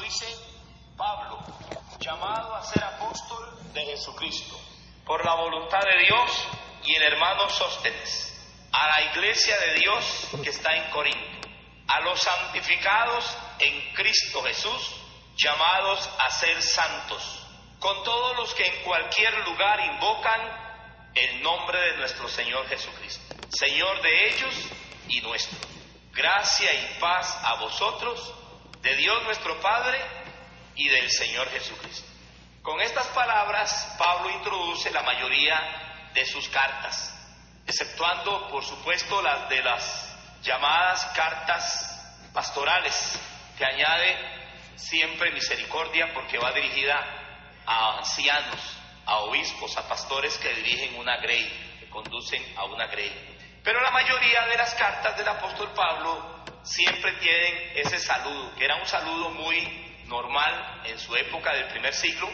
dice: Pablo, llamado a ser apóstol de Jesucristo, por la voluntad de Dios, y el hermano Sóstenes, a la iglesia de Dios que está en Corinto, a los santificados en Cristo Jesús, llamados a ser santos, con todos los que en cualquier lugar invocan el nombre de nuestro Señor Jesucristo, Señor de ellos y nuestro. Gracia y paz a vosotros, de Dios nuestro Padre y del Señor Jesucristo. Con estas palabras, Pablo introduce la mayoría de sus cartas, exceptuando, por supuesto, las de las llamadas cartas pastorales, que añade siempre misericordia, porque va dirigida a ancianos, a obispos, a pastores que dirigen una grey, que conducen a una grey. Pero la mayoría de las cartas del apóstol Pablo siempre tienen ese saludo, que era un saludo muy normal en su época del primer siglo.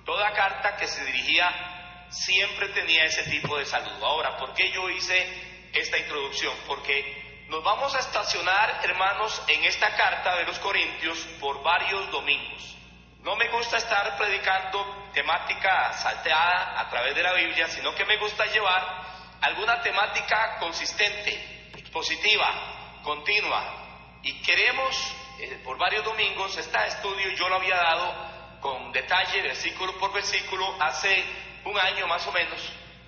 Toda carta que se dirigía siempre tenía ese tipo de saludo. Ahora, ¿por qué yo hice esta introducción? Porque nos vamos a estacionar, hermanos, en esta carta de los Corintios por varios domingos. No me gusta estar predicando temática salteada a través de la Biblia, sino que me gusta llevar alguna temática consistente, positiva, continua. Y queremos, por varios domingos, este estudio yo lo había dado con detalle, versículo por versículo, hace un año más o menos,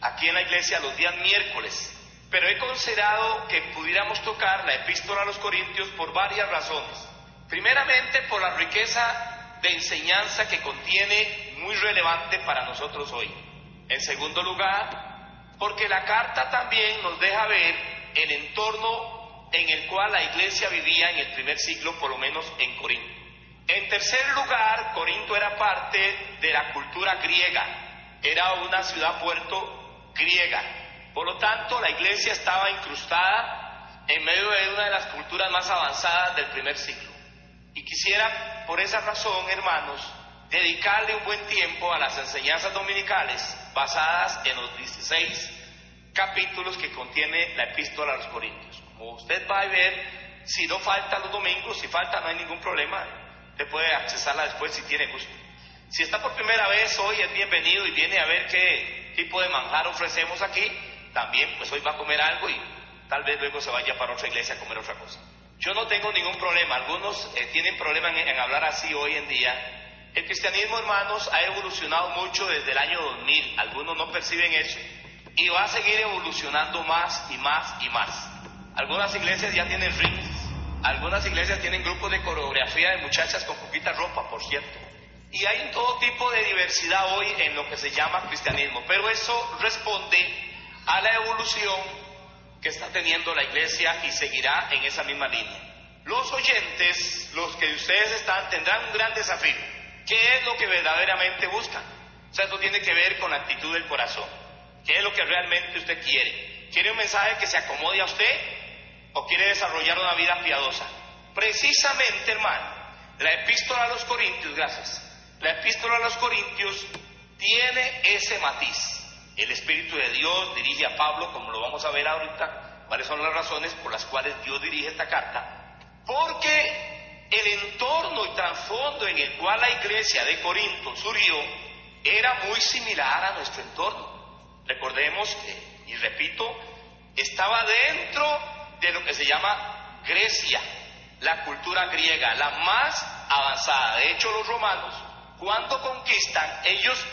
aquí en la iglesia los días miércoles. Pero he considerado que pudiéramos tocar la epístola a los Corintios por varias razones. Primeramente, por la riqueza de enseñanza que contiene, muy relevante para nosotros hoy. En segundo lugar, porque la carta también nos deja ver el entorno en el cual la iglesia vivía en el primer siglo, por lo menos en Corinto. En tercer lugar, Corinto era parte de la cultura griega, era una ciudad-puerto griega. Por lo tanto, la iglesia estaba incrustada en medio de una de las culturas más avanzadas del primer siglo. Y quisiera, por esa razón, hermanos, dedicarle un buen tiempo a las enseñanzas dominicales basadas en los 16 capítulos que contiene la epístola a los Corintios. Como usted va a ver, si no falta los domingos, si falta no hay ningún problema, usted puede accesarla después si tiene gusto. Si está por primera vez hoy, es bienvenido y viene a ver qué tipo de manjar ofrecemos aquí. También pues hoy va a comer algo y tal vez luego se vaya para otra iglesia a comer otra cosa. Yo no tengo ningún problema, algunos tienen problema en hablar así hoy en día. El cristianismo, hermanos, ha evolucionado mucho desde el año 2000, algunos no perciben eso, y va a seguir evolucionando más y más y más. Algunas iglesias ya tienen rings, algunas iglesias tienen grupos de coreografía de muchachas con poquita ropa, por cierto. Y hay todo tipo de diversidad hoy en lo que se llama cristianismo, pero eso responde a la evolución que está teniendo la iglesia y seguirá en esa misma línea. Los oyentes, los que ustedes están, tendrán un gran desafío. ¿Qué es lo que verdaderamente buscan? O sea, esto tiene que ver con la actitud del corazón. ¿Qué es lo que realmente usted quiere? ¿Quiere un mensaje que se acomode a usted o quiere desarrollar una vida piadosa? Precisamente, hermano, la epístola a los Corintios, gracias. La epístola a los Corintios tiene ese matiz. El Espíritu de Dios dirige a Pablo, como lo vamos a ver ahorita, cuáles son las razones por las cuales Dios dirige esta carta. Porque el entorno y trasfondo en el cual la iglesia de Corinto surgió era muy similar a nuestro entorno. Recordemos que, y repito, estaba dentro de lo que se llama Grecia, la cultura griega, la más avanzada. De hecho, los romanos, cuando conquistan, ellos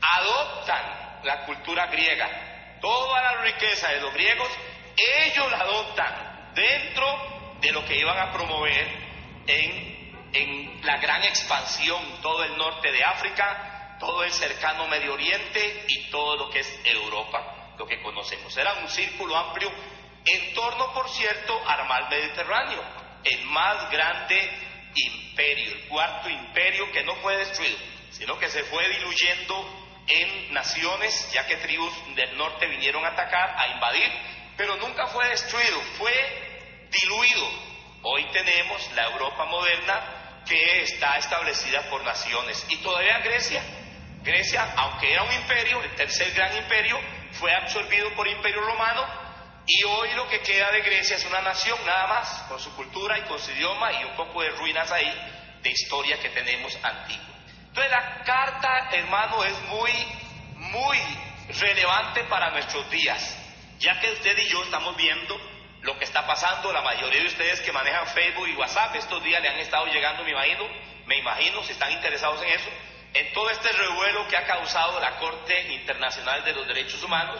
adoptan la cultura griega. Toda la riqueza de los griegos, ellos la adoptan dentro de lo que iban a promover en la gran expansión, todo el norte de África, todo el cercano Medio Oriente y todo lo que es Europa, lo que conocemos. Era un círculo amplio en torno, por cierto, al mar Mediterráneo, el más grande imperio, el cuarto imperio que no fue destruido, sino que se fue diluyendo en naciones, ya que tribus del norte vinieron a atacar, a invadir, pero nunca fue destruido, fue diluido. Hoy tenemos la Europa moderna que está establecida por naciones. Y todavía Grecia, aunque era un imperio, el tercer gran imperio, fue absorbido por el Imperio Romano, y hoy lo que queda de Grecia es una nación nada más, con su cultura y con su idioma y un poco de ruinas ahí, de historia que tenemos antigua. Entonces la carta, hermano, es muy relevante para nuestros días, ya que usted y yo estamos viendo lo que está pasando. La mayoría de ustedes que manejan Facebook y WhatsApp estos días le han estado llegando, me imagino, si están interesados en eso, en todo este revuelo que ha causado la Corte Internacional de los Derechos Humanos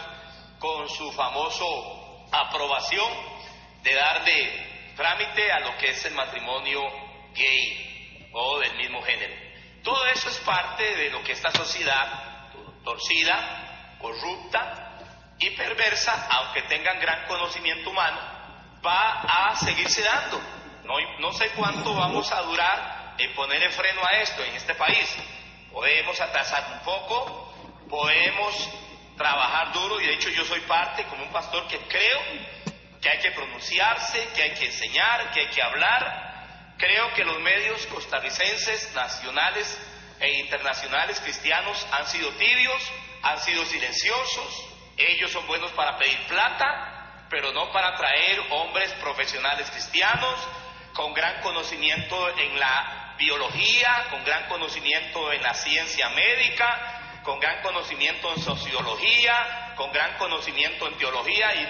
con su famoso aprobación de darle trámite a lo que es el matrimonio gay o del mismo género. Todo eso es parte de lo que esta sociedad torcida, corrupta y perversa, aunque tengan gran conocimiento humano, va a seguirse dando. No sé cuánto vamos a durar en ponerle freno a esto en este país. Podemos atrasar un poco, podemos trabajar duro, y de hecho yo soy parte, como un pastor, que creo que hay que pronunciarse, que hay que enseñar, que hay que hablar. Creo que los medios costarricenses, nacionales e internacionales cristianos han sido tibios, han sido silenciosos. Ellos son buenos para pedir plata, pero no para traer hombres profesionales cristianos con gran conocimiento en la biología, con gran conocimiento en la ciencia médica, con gran conocimiento en sociología, con gran conocimiento en teología, y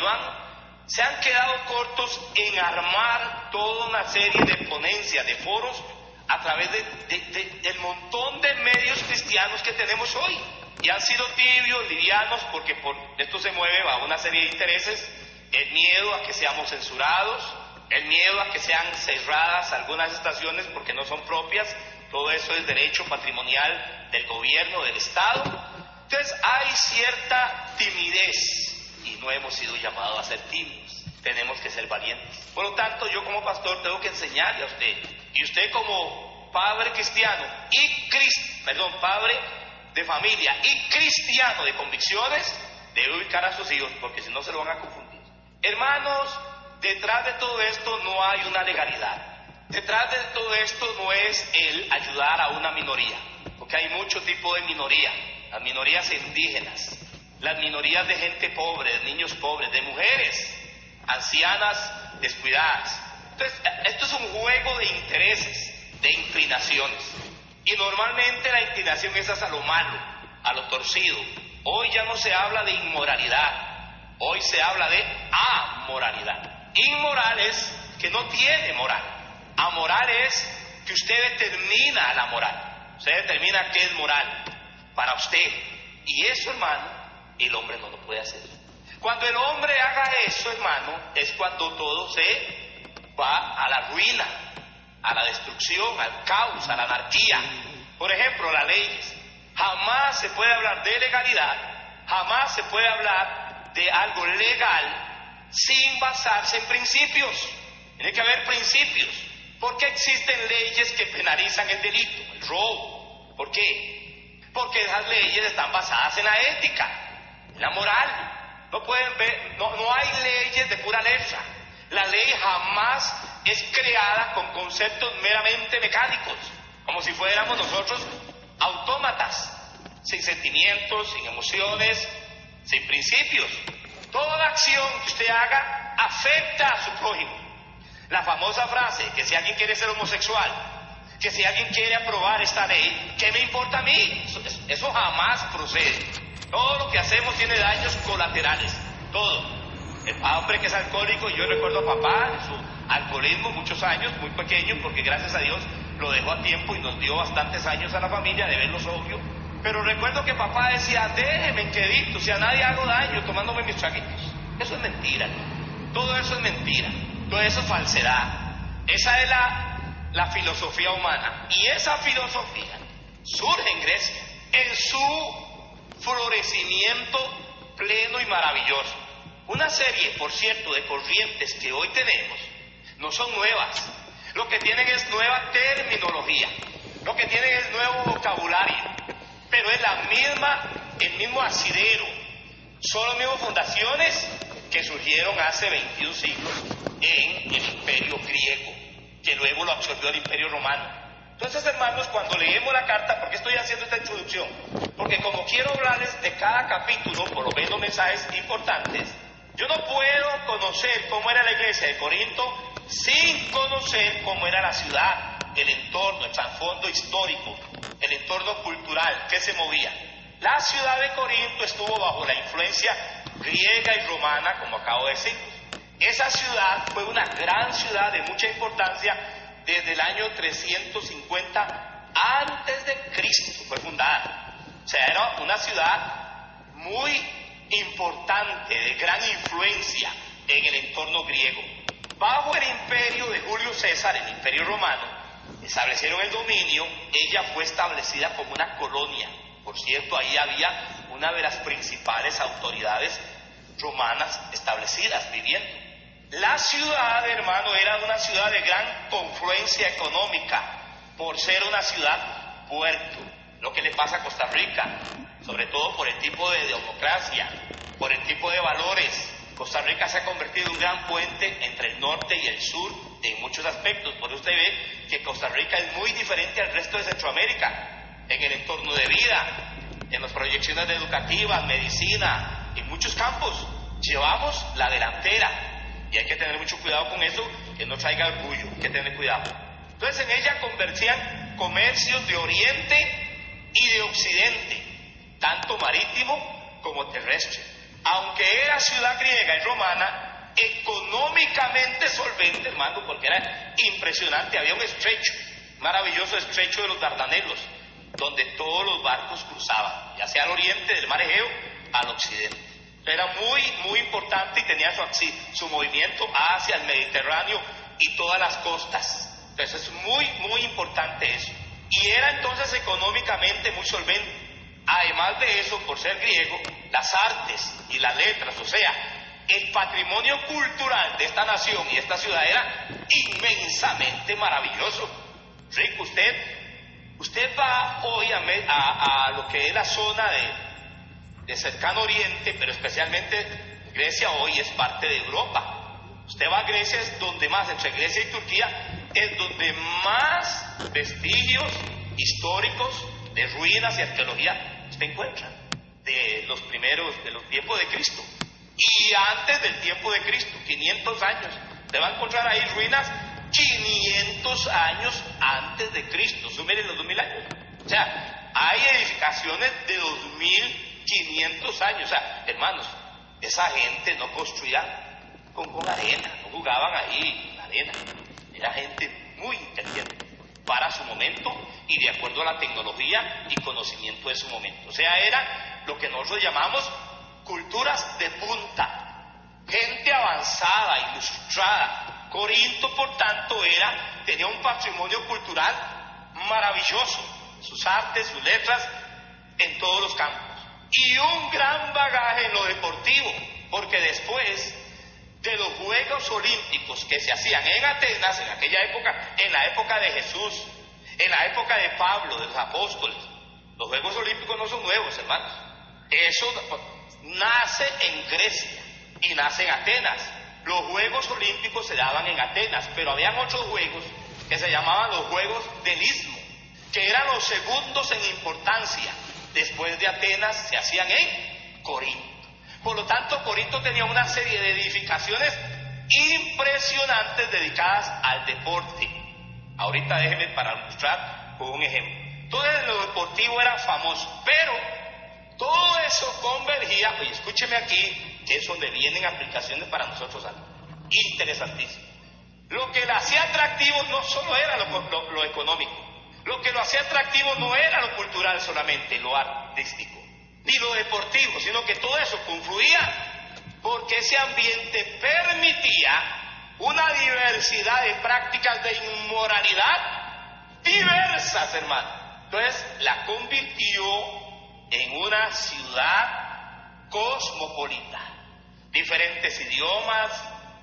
se han quedado cortos en armar toda una serie de ponencias, de foros, a través del montón de medios cristianos que tenemos hoy. Y han sido tibios, livianos, porque por esto se mueve a una serie de intereses: el miedo a que seamos censurados, el miedo a que sean cerradas algunas estaciones porque no son propias. Todo eso es derecho patrimonial del gobierno, del Estado. Entonces hay cierta timidez y no hemos sido llamados a ser tímidos. Tenemos que ser valientes. Por lo tanto, yo como pastor tengo que enseñarle a usted, y usted como padre cristiano padre de familia y cristiano de convicciones, debe ubicar a sus hijos, porque si no se lo van a confundir. Hermanos, detrás de todo esto no hay una legalidad. Detrás de todo esto no es el ayudar a una minoría, porque hay mucho tipo de minoría: las minorías indígenas, las minorías de gente pobre, de niños pobres, de mujeres, ancianas descuidadas. Entonces, esto es un juego de intereses, de inclinaciones, y normalmente la inclinación es hacia lo malo, a lo torcido. Hoy ya no se habla de inmoralidad, hoy se habla de amoralidad. Inmoral es que no tiene moral. Amoral es que usted determina la moral. Usted determina qué es moral para usted. Y eso, hermano, el hombre no lo puede hacer. Cuando el hombre haga eso, hermano, es cuando todo se va a la ruina, a la destrucción, al caos, a la anarquía. Por ejemplo, las leyes. Jamás se puede hablar de legalidad, jamás se puede hablar de algo legal sin basarse en principios. Tiene que haber principios. ¿Por qué existen leyes que penalizan el delito, el robo? ¿Por qué? Porque esas leyes están basadas en la ética, en la moral. No pueden ver, no hay leyes de pura letra. La ley jamás es creada con conceptos meramente mecánicos, como si fuéramos nosotros autómatas, sin sentimientos, sin emociones, sin principios. Toda acción que usted haga afecta a su prójimo. La famosa frase que si alguien quiere ser homosexual, que si alguien quiere aprobar esta ley, ¿qué me importa a mí? Eso jamás procede. Todo lo que hacemos tiene daños colaterales, todo. El hombre que es alcohólico, yo recuerdo a papá en su alcoholismo muchos años, muy pequeño, porque gracias a Dios lo dejó a tiempo y nos dio bastantes años a la familia de verlo sobrio. Pero recuerdo que papá decía: déjeme quedito, si a nadie hago daño tomándome mis traguitos. Eso es mentira, todo eso es mentira, todo eso es falsedad. Esa es la filosofía humana, y esa filosofía surge en Grecia en su florecimiento pleno y maravilloso. Una serie, por cierto, de corrientes que hoy tenemos no son nuevas. Lo que tienen es nueva terminología, lo que tienen es nuevo vocabulario, pero es el mismo asidero. Son las mismas fundaciones que surgieron hace 21 siglos en el Imperio griego, que luego lo absorbió el Imperio romano. Entonces, hermanos, cuando leemos la carta, ¿por qué estoy haciendo esta introducción? Porque como quiero hablarles de cada capítulo, por lo menos mensajes importantes, yo no puedo conocer cómo era la iglesia de Corinto sin conocer cómo era la ciudad el entorno, el trasfondo histórico, el entorno cultural que se movía. La ciudad de Corinto estuvo bajo la influencia griega y romana, como acabo de decir. Esa ciudad fue una gran ciudad de mucha importancia desde el año 350 antes de Cristo fue fundada. O sea, era una ciudad muy importante, de gran influencia en el entorno griego. Bajo el imperio de Julio César, el imperio romano, establecieron el dominio. Ella fue establecida como una colonia. Por cierto, ahí había una de las principales autoridades romanas establecidas, viviendo. La ciudad, hermano, era una ciudad de gran confluencia económica, por ser una ciudad puerto. Lo que le pasa a Costa Rica, sobre todo por el tipo de democracia, por el tipo de valores. Costa Rica se ha convertido en un gran puente entre el norte y el sur en muchos aspectos. Por eso usted ve que Costa Rica es muy diferente al resto de Centroamérica, en el entorno de vida, en las proyecciones educativas, medicina, en muchos campos. Llevamos la delantera y hay que tener mucho cuidado con eso, que no traiga orgullo, hay que tener cuidado. Entonces en ella convertían comercios de Oriente y de Occidente, tanto marítimo como terrestre. Aunque era ciudad griega y romana, económicamente solvente, hermano, porque era impresionante. Había un estrecho, maravilloso estrecho de los Dardanelos, donde todos los barcos cruzaban, ya sea al oriente del mar Egeo, al occidente. Era muy, muy importante y tenía su movimiento hacia el Mediterráneo y todas las costas. Entonces es muy, muy importante eso. Y era entonces económicamente muy solvente. Además de eso, por ser griego, las artes y las letras, o sea, el patrimonio cultural de esta nación y esta ciudad era inmensamente maravilloso. Rico, usted va hoy a lo que es la zona de cercano oriente, pero especialmente Grecia hoy es parte de Europa. Usted va a Grecia, es donde más, entre Grecia y Turquía, es donde más vestigios históricos de ruinas y arqueología usted encuentra, de los tiempos de Cristo. Y antes del tiempo de Cristo, 500 años, usted va a encontrar ahí ruinas 500 años antes de Cristo, súmele los 2000 años. O sea, hay edificaciones de 2500 años. O sea, hermanos, esa gente no construía con arena, no jugaban ahí en arena. Era gente muy inteligente para su momento y de acuerdo a la tecnología y conocimiento de su momento. O sea, era lo que nosotros llamamos culturas de punta, gente avanzada, ilustrada. Corinto, por tanto, tenía un patrimonio cultural maravilloso, sus artes, sus letras, en todos los campos. Y un gran bagaje en lo deportivo, porque después de los Juegos Olímpicos que se hacían en Atenas, en aquella época, en la época de Jesús, en la época de Pablo, de los apóstoles, los Juegos Olímpicos no son nuevos, hermanos. Eso nace en Grecia y nace en Atenas. Los Juegos Olímpicos se daban en Atenas, pero habían otros juegos que se llamaban los Juegos del Istmo, que eran los segundos en importancia. Después de Atenas se hacían en Corinto. Por lo tanto, Corinto tenía una serie de edificaciones impresionantes dedicadas al deporte. Ahorita déjeme para mostrar con un ejemplo. Todo lo deportivo era famoso, pero todo eso convergía, oye, escúcheme aquí, que es donde vienen aplicaciones para nosotros algo interesantísimo. Lo que lo hacía atractivo no solo era lo económico, lo que lo hacía atractivo no era lo cultural solamente, lo artístico, ni lo deportivo, sino que todo eso confluía porque ese ambiente permitía una diversidad de prácticas de inmoralidad diversas, hermano. Entonces la convirtió en una ciudad cosmopolita. Diferentes idiomas,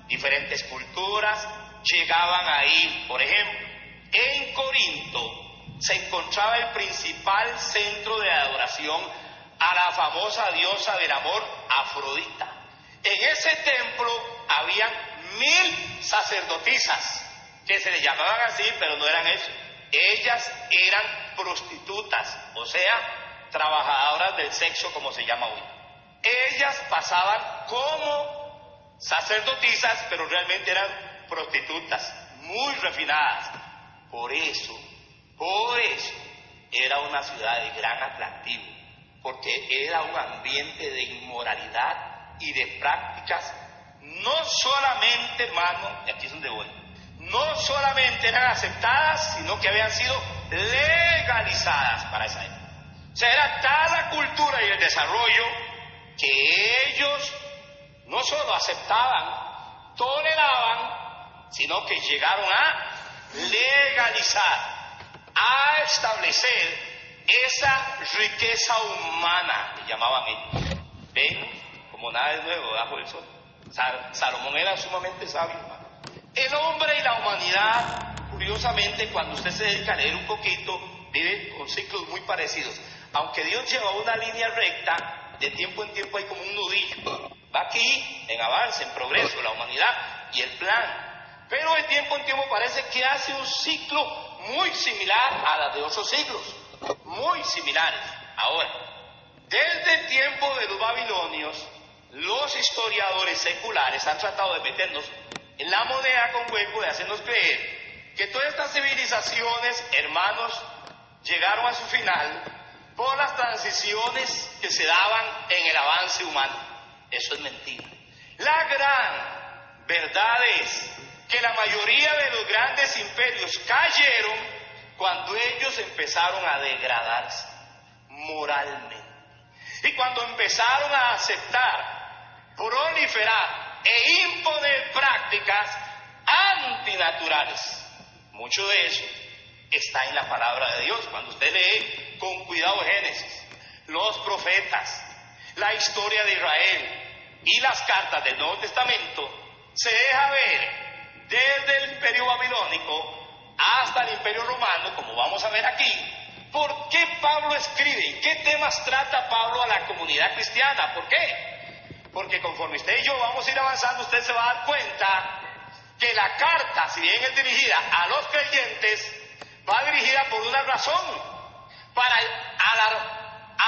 diferentes culturas llegaban ahí. Por ejemplo, en Corinto se encontraba el principal centro de adoración a la famosa diosa del amor, Afrodita. En ese templo habían 1000 sacerdotisas, que se le llamaban así, pero no eran eso. Ellas eran prostitutas, o sea, trabajadoras del sexo, como se llama hoy. Ellas pasaban como sacerdotisas, pero realmente eran prostitutas, muy refinadas. Por eso, era una ciudad de gran atractivo, porque era un ambiente de inmoralidad y de prácticas, no solamente, hermano, y aquí es donde voy, no solamente eran aceptadas, sino que habían sido legalizadas para esa época. O sea, era tal la cultura y el desarrollo que ellos no solo aceptaban, toleraban, sino que llegaron a legalizar, a establecer esa riqueza humana que llamaban ellos. Ven, como nada es nuevo bajo el sol. Salomón era sumamente sabio, hermano. El hombre y la humanidad, curiosamente, cuando usted se dedica a leer un poquito, vive con ciclos muy parecidos. Aunque Dios lleva una línea recta, de tiempo en tiempo hay como un nudillo. Va aquí en avance, en progreso, la humanidad y el plan. Pero de tiempo en tiempo parece que hace un ciclo muy similar a la de otros siglos. Muy similares. Ahora, desde el tiempo de los babilonios, los historiadores seculares han tratado de meternos en la moneda con hueco, de hacernos creer que todas estas civilizaciones, hermanos, llegaron a su final por las transiciones que se daban en el avance humano. Eso es mentira. La gran verdad es que la mayoría de los grandes imperios cayeron cuando ellos empezaron a degradarse moralmente. Y cuando empezaron a aceptar, proliferar e imponer prácticas antinaturales. Mucho de eso está en la palabra de Dios. Cuando usted lee con cuidado Génesis, los profetas, la historia de Israel y las cartas del Nuevo Testamento, se deja ver desde el imperio babilónico hasta el imperio romano, como vamos a ver aquí, por qué Pablo escribe y qué temas trata Pablo a la comunidad cristiana. ¿Por qué? Porque conforme usted y yo vamos a ir avanzando, usted se va a dar cuenta que la carta, si bien es dirigida a los creyentes, va dirigida por una razón, para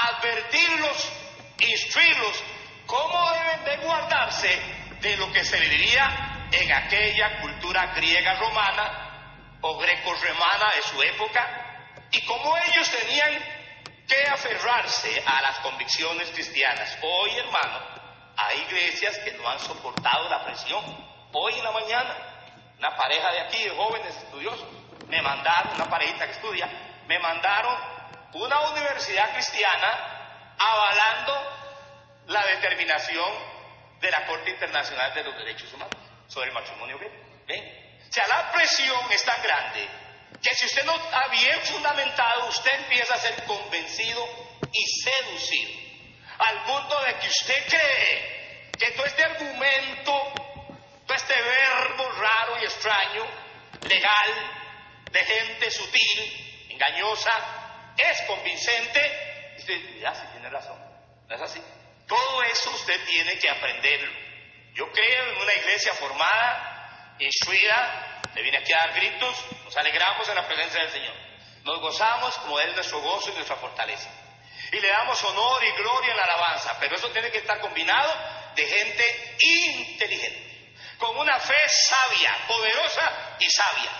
advertirlos, instruirlos, cómo deben de guardarse de lo que se vivía en aquella cultura griega romana o greco-romana de su época, y cómo ellos tenían que aferrarse a las convicciones cristianas. Hoy, hermano, hay iglesias que no han soportado la presión. Hoy en la mañana, una pareja de aquí, de jóvenes estudiosos, me mandaron, una parejita que estudia, me mandaron una universidad cristiana avalando la determinación de la Corte Internacional de los Derechos Humanos sobre el matrimonio gay. ¿Ven? O sea, la presión es tan grande que si usted no está bien fundamentado, usted empieza a ser convencido y seducido, al punto de que usted cree que todo este argumento, todo este verbo raro y extraño, legal, de gente sutil, engañosa, es convincente. Y usted dice, sí, tiene razón, no es así. Todo eso usted tiene que aprenderlo. Yo creo en una iglesia formada, instruida. Usted viene aquí a dar gritos, nos alegramos en la presencia del Señor, nos gozamos como Él es nuestro gozo y nuestra fortaleza, y le damos honor y gloria en la alabanza, pero eso tiene que estar combinado de gente inteligente, con una fe sabia, poderosa y sabia.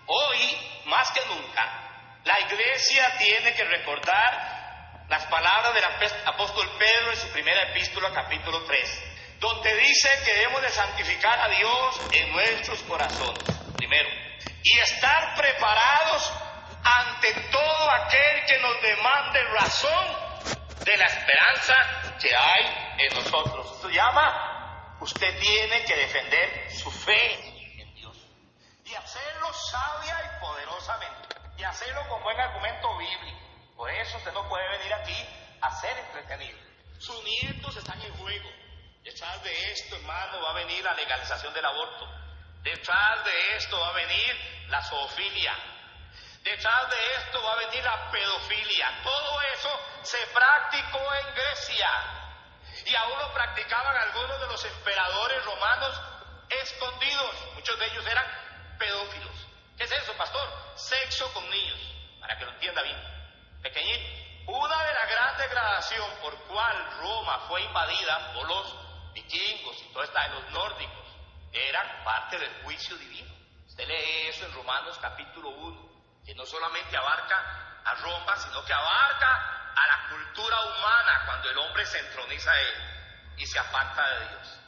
Hoy, más que nunca, la iglesia tiene que recordar las palabras del apóstol Pedro en su primera epístola, capítulo 3, donde dice que debemos de santificar a Dios en nuestros corazones, primero, y estar preparados ante todo aquel que nos demande razón de la esperanza que hay en nosotros. Esto llama, usted tiene que defender su fe en Dios, y hacerlo sabia y poderosamente, y hacerlo con buen argumento bíblico. Por eso usted no puede venir aquí a ser entretenido. Sus nietos están en juego. Detrás de esto, hermano, va a venir la legalización del aborto. Detrás de esto va a venir la zoofilia. Detrás de esto va a venir la pedofilia. Todo eso se practicó en Grecia. Y aún lo practicaban algunos de los emperadores romanos escondidos. Muchos de ellos eran pedófilos. ¿Qué es eso, pastor? Sexo con niños, para que lo entienda bien. Pequeñito. Una de la gran degradación por cual Roma fue invadida por los vikingos y todo está en los nórdicos, eran parte del juicio divino. Usted lee eso en Romanos capítulo 1. que no solamente abarca a Roma, sino que abarca a la cultura humana cuando el hombre se entroniza a él y se aparta de Dios.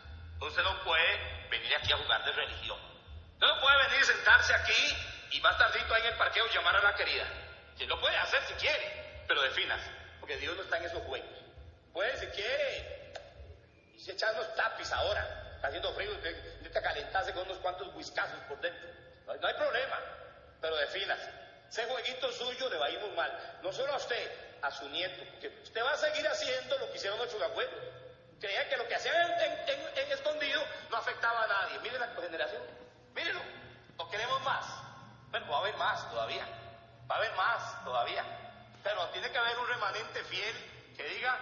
Usted no puede venir aquí a jugar de religión. Usted no puede venir y sentarse aquí y más tardito ahí en el parqueo llamar a la querida. Que lo puede hacer si quiere, pero defínase, porque Dios no está en esos juegos. Puede, si quiere, y se echa unos tapis ahora, está haciendo frío, necesita calentarse con unos cuantos whiskazos por dentro. No hay problema, pero defínase. Ese jueguito suyo le va a ir muy mal, no solo a usted, a su nieto, porque usted va a seguir haciendo lo que hicieron nuestros abuelos. Creían que lo que hacían en escondido no afectaba a nadie. Miren la generación, mírenlo. ¿O queremos más? Bueno, va a haber más todavía. Va a haber más todavía. Pero tiene que haber un remanente fiel que diga,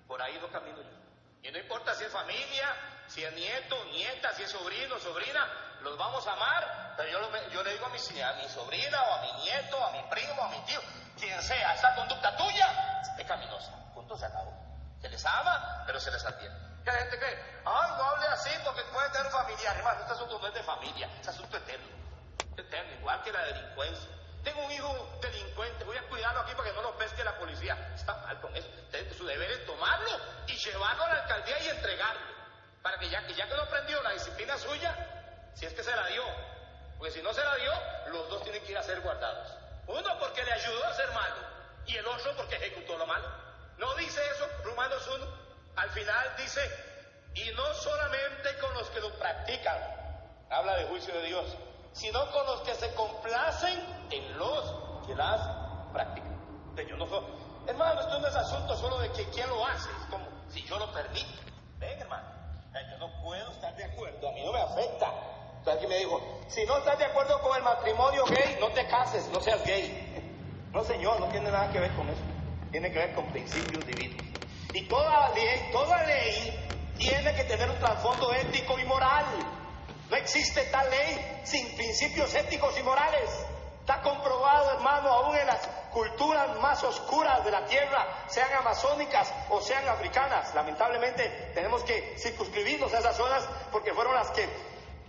por ahí no camino yo. Y no importa si es familia, si es nieto, nieta, si es sobrino, sobrina, los vamos a amar. Pero yo le digo a mi sobrina o a mi nieto, a mi primo, a mi tío, quien sea, esta conducta tuya es pecaminosa. Punto, se acabó. Se les ama, pero se les advierte. Que la gente cree, ay, no hable así porque puede tener un familiar. Hermano, este asunto no es de familia, es asunto eterno. Eterno, igual que la delincuencia. Tengo un hijo delincuente, voy a cuidarlo aquí para que no lo pesque la policía. Está mal con eso. Su deber es tomarlo y llevarlo a la alcaldía y entregarlo. Para que ya que no aprendió la disciplina suya, si es que se la dio. Porque si no se la dio, los dos tienen que ir a ser guardados. Uno porque le ayudó a ser malo y el otro porque ejecutó lo malo. ¿No dice eso Romanos 1? Al final dice, y no solamente con los que lo practican, habla de juicio de Dios, sino con los que se complacen en los que las practican. Yo no soy, hermano, esto no es asunto solo de que quién lo hace, es como si yo lo permito. Ven, hermano, yo no puedo estar de acuerdo, a mí no me afecta. Entonces aquí me dijo, si no estás de acuerdo con el matrimonio gay, no te cases, no seas gay. No, señor, no tiene nada que ver con eso. Tiene que ver con principios divinos. Y toda ley tiene que tener un trasfondo ético y moral. No existe tal ley sin principios éticos y morales. Está comprobado, hermano, aún en las culturas más oscuras de la tierra, sean amazónicas o sean africanas. Lamentablemente tenemos que circunscribirnos a esas zonas porque fueron las que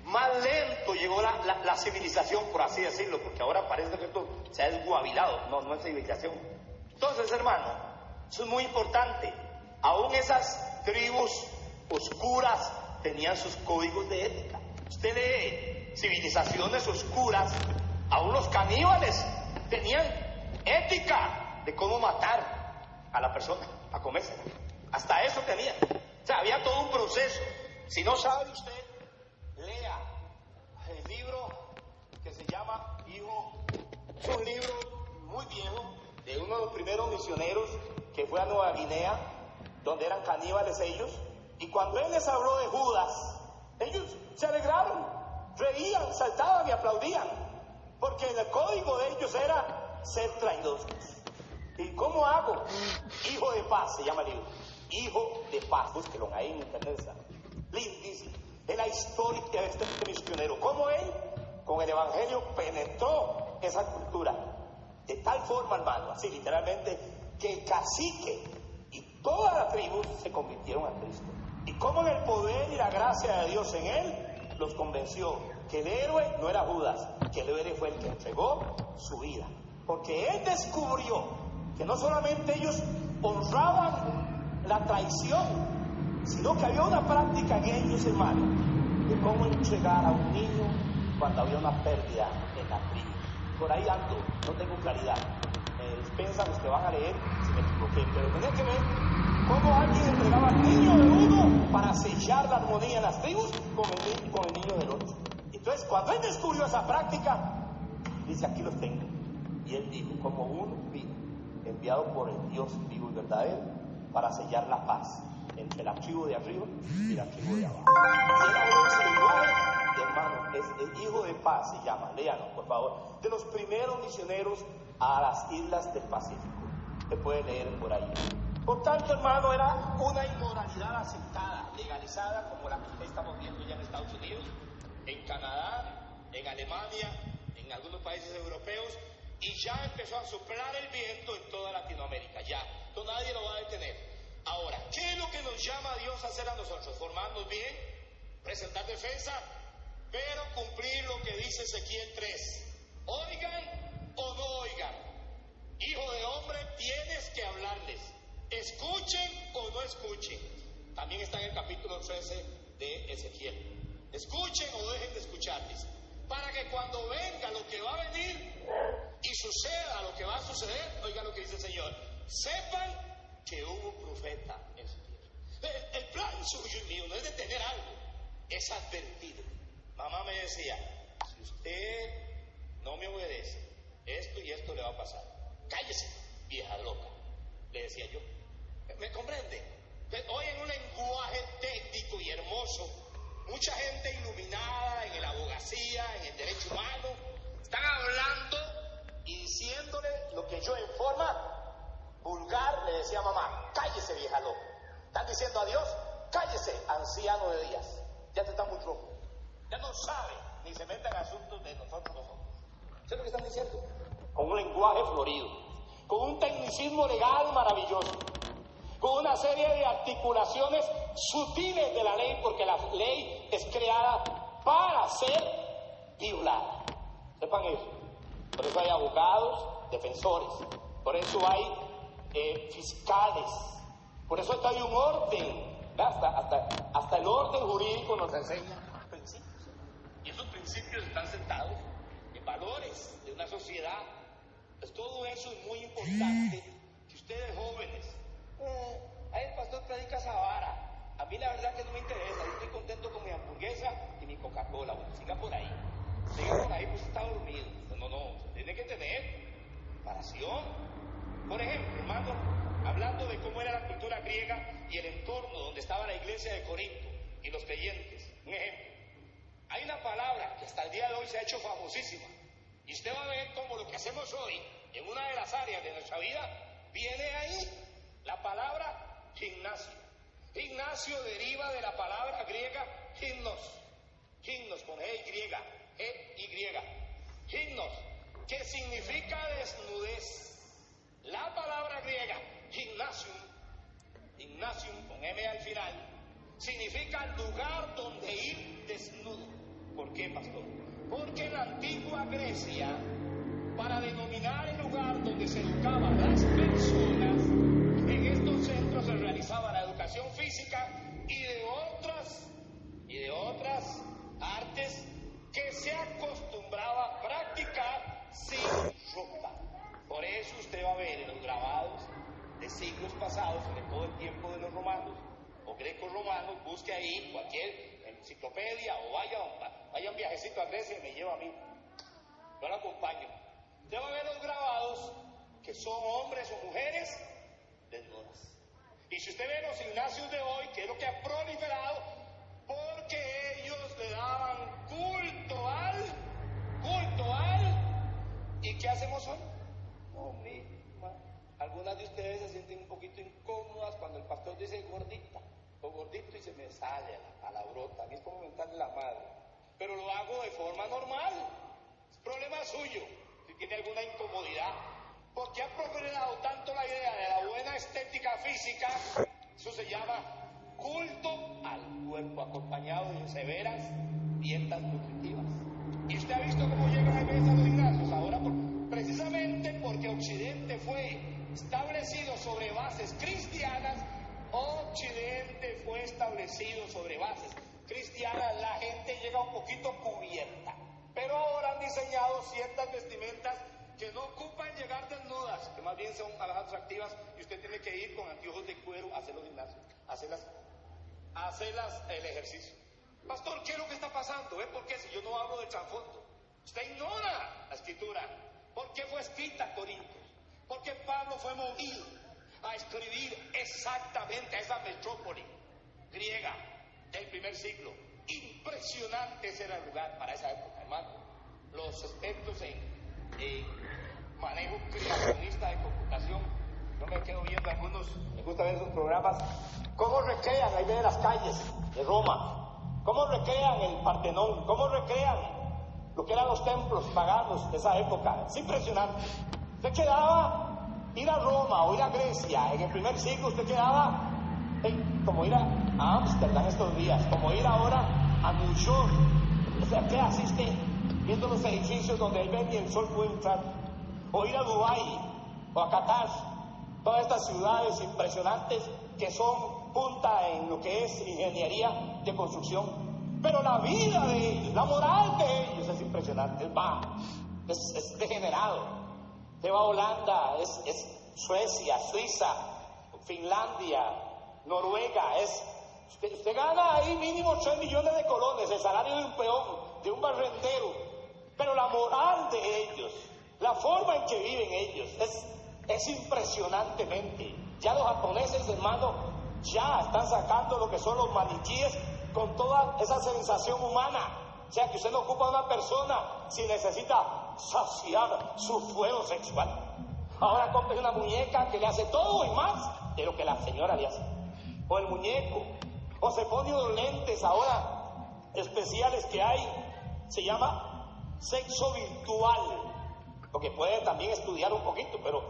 más lento llegó la civilización, por así decirlo, porque ahora parece que esto se ha desguabilado. No es civilización. Entonces, hermano, eso es muy importante. Aún esas tribus oscuras tenían sus códigos de ética. Usted lee civilizaciones oscuras, aún los caníbales tenían ética de cómo matar a la persona, a comerse. Hasta eso tenían. O sea, había todo un proceso. Si no sabe usted, lea el libro que se llama Hijo. Es un libro muy viejo de uno de los primeros misioneros que fue a Nueva Guinea, donde eran caníbales ellos, y cuando él les habló de Judas, ellos se alegraron, reían, saltaban y aplaudían, porque el código de ellos era ser traidores. ¿Y cómo hago? Hijo de paz se llama el libro. Hijo de paz, búsquelo ahí en internet. Lindísimo. Es la historia de este misionero, cómo él, con el evangelio, penetró esa cultura. De tal forma, hermano, así literalmente, que el cacique y toda la tribu se convirtieron a Cristo. Y cómo en el poder y la gracia de Dios en él, los convenció que el héroe no era Judas, que el héroe fue el que entregó su vida. Porque él descubrió que no solamente ellos honraban la traición, sino que había una práctica en ellos, hermano, de cómo entregar a un niño cuando había una pérdida en la tribu. Por ahí ando, no tengo claridad. Me dispensan los que van a leer si me equivoqué, pero tenía que ver cómo alguien entregaba al niño de uno para sellar la armonía en las tribus con el niño del otro. Entonces, cuando él descubrió esa práctica, dice, aquí los tengo. Y él dijo, como un vino enviado por el Dios vivo y verdadero para sellar la paz entre la tribu de arriba y la tribu de abajo. Y él habló ese lenguaje, hermano, es el hijo de paz, se llama, léanlo por favor, de los primeros misioneros a las islas del Pacífico. Se puede leer por ahí. Por tanto, hermano, era una inmoralidad aceptada, legalizada, como la que estamos viendo ya en Estados Unidos, en Canadá, en Alemania, en algunos países europeos, y ya empezó a soplar el viento en toda Latinoamérica, ya. Entonces nadie lo va a detener. Ahora, ¿qué es lo que nos llama a Dios a hacer a nosotros? Formarnos bien, presentar defensa, pero cumplir lo que dice Ezequiel 3. Oigan o no oigan. Hijo de hombre, tienes que hablarles. Escuchen o no escuchen. También está en el capítulo 13 de Ezequiel. Escuchen o dejen de escucharles. Para que cuando venga lo que va a venir y suceda lo que va a suceder, oigan lo que dice el Señor, sepan que hubo profeta en su tierra. El plan suyo y mío no es detener algo, es advertir. Mamá me decía, si usted no me obedece, esto y esto le va a pasar. Cállese, vieja loca, le decía yo. ¿Me comprende? Hoy en un lenguaje técnico y hermoso, mucha gente iluminada en la abogacía, en el derecho humano, están hablando y diciéndole lo que yo en forma vulgar le decía a mamá, cállese vieja loca. Están diciendo a Dios, cállese anciano de días, ya te está muy rojo, ya no sabe ni se mete en asuntos de nosotros los hombres. ¿Sabes lo que están diciendo? Con un lenguaje florido, con un tecnicismo legal maravilloso, con una serie de articulaciones sutiles de la ley, porque la ley es creada para ser violada. Sepan eso. Por eso hay abogados, defensores, por eso hay fiscales, por eso hay un orden. Hasta el orden jurídico nos enseña principios. Y esos principios están sentados en valores de una sociedad. Pues todo eso es muy importante que ustedes jóvenes, ahí el pastor predica esa vara. A mí la verdad que no me interesa. Yo estoy contento con mi hamburguesa y mi Coca-Cola. Bueno, siga por ahí. Siga por ahí, pues está dormido. No. Tiene que tener preparación. Por ejemplo, hermano, hablando de cómo era la cultura griega y el entorno donde estaba la iglesia de Corinto y los creyentes. Un ejemplo. Hay una palabra que hasta el día de hoy se ha hecho famosísima. Y usted va a ver cómo lo que hacemos hoy, en una de las áreas de nuestra vida, viene ahí. La palabra gimnasio. Gimnasio deriva de la palabra griega gimnos. Gimnos con G-Y. Gimnos, que significa desnudez. La palabra griega gymnasium con M al final, significa lugar donde ir desnudo. ¿Por qué, pastor? Porque en la antigua Grecia, para denominar el lugar donde se educaban las personas, en estos centros se realizaba la educación física y de otras artes que se acostumbraba a practicar sin ropa. Por eso usted va a ver en los grabados de siglos pasados, sobre todo el tiempo de los romanos o greco-romanos, busque ahí cualquier enciclopedia o vaya un viajecito a Grecia y me lleva a mí. Yo lo acompaño. Usted va a ver los grabados que son hombres o mujeres desnudas. Y si usted ve los gimnasios de hoy, que es lo que ha proliferado, porque ellos le daban culto al, ¿y qué hacemos hoy? No, algunas de ustedes se sienten un poquito incómodas cuando el pastor dice gordita o gordito y se me sale la palabrota. A mí es como mentarle la madre, pero lo hago de forma normal. Es problema suyo si tiene alguna incomodidad, porque ha proliferado tanto la idea de la buena estética física. Eso se llama culto al cuerpo, acompañado de severas dietas nutritivas. Y usted ha visto cómo llegan a veces a los gimnasios ahora, precisamente porque Occidente fue establecido sobre bases cristianas. Occidente fue establecido sobre bases cristianas. La gente llega un poquito cubierta, pero ahora han diseñado ciertas vestimentas que no ocupan llegar desnudas, que más bien son a las atractivas, y usted tiene que ir con anteojos de cuero a hacer los gimnasios, a hacerlas el ejercicio. Pastor, ¿qué es lo que está pasando? ¿Por qué? Si yo no hablo del trasfondo. Usted ignora la escritura. ¿Por qué fue escrita Corinto? Porque Pablo fue movido a escribir exactamente a esa metrópoli griega del primer siglo. Impresionante ese era el lugar para esa época, hermano. Los expertos en manejo creacionista de computación, yo me quedo viendo algunos, me gusta ver esos programas, cómo recrean ahí de las calles de Roma, cómo recrean el Partenón, cómo recrean lo que eran los templos paganos de esa época. Es impresionante. Usted quedaba, ir a Roma o ir a Grecia en el primer siglo, usted quedaba como ir a Ámsterdam estos días, como ir ahora a New York. O sea, ¿qué asiste viendo los edificios donde el ven y el sol puede entrar? o ir a Dubái, o a Qatar, todas estas ciudades impresionantes que son punta en lo que es ingeniería de construcción. Pero la vida de ellos, la moral de ellos es impresionante, es degenerado. Usted va a Holanda, es Suecia, Suiza, Finlandia, Noruega, usted gana ahí mínimo 3 millones de colones, el salario de un peón, de un barrendero, pero la moral de ellos, la forma en que viven ellos, es impresionantemente. Ya los japoneses, hermano, ya están sacando lo que son los maniquíes con toda esa sensación humana. O sea, que usted no ocupa a una persona si necesita saciar su fuego sexual. Ahora compre una muñeca que le hace todo y más de lo que la señora le hace. O el muñeco. O se pone unos lentes ahora especiales que hay. Se llama sexo virtual. Lo que puede también estudiar un poquito, pero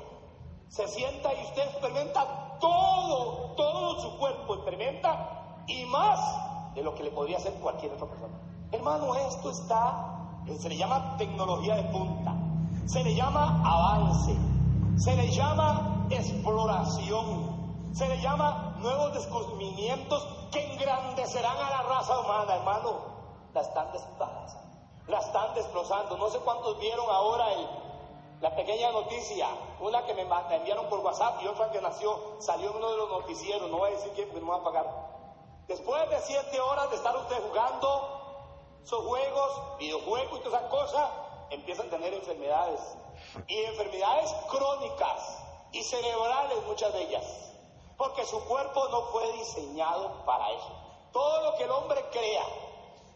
se sienta y usted experimenta todo su cuerpo, experimenta y más de lo que le podría hacer cualquier otra persona. Hermano, esto se le llama tecnología de punta, se le llama avance, se le llama exploración, se le llama nuevos descubrimientos que engrandecerán a la raza humana, hermano. La están destrozando. No sé cuántos vieron ahora la pequeña noticia, una que me enviaron por WhatsApp y otra que salió en uno de los noticieros, no voy a decir quién porque no me van a pagar. Después de 7 horas de estar usted jugando esos juegos, videojuegos y todas esas cosas, empiezan a tener enfermedades, y enfermedades crónicas y cerebrales, muchas de ellas, porque su cuerpo no fue diseñado para eso. Todo lo que el hombre crea,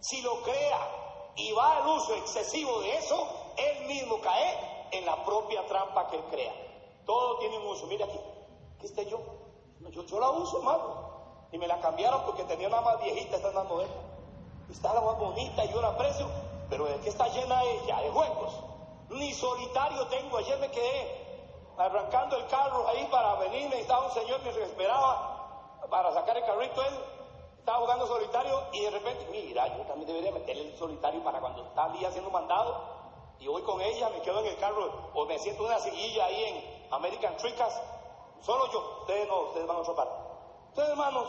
si lo crea y va al uso excesivo de eso, él mismo cae en la propia trampa que él crea. Todo tiene un uso. Mira aquí estoy yo la uso, hermano, y me la cambiaron porque tenía una más viejita, esta es más moderna, está la más bonita y yo la aprecio, pero es que está llena ella de juegos. Ni solitario tengo. Ayer me quedé arrancando el carro ahí para venirme, estaba un señor mientras esperaba para sacar el carrito, él estaba jugando solitario y de repente, mira, yo también debería meterle el solitario para cuando está el día haciendo mandado y voy con ella, me quedo en el carro o me siento en una sillilla ahí en American Tricas, solo yo, ustedes no, ustedes van a otra parte. Entonces, hermanos,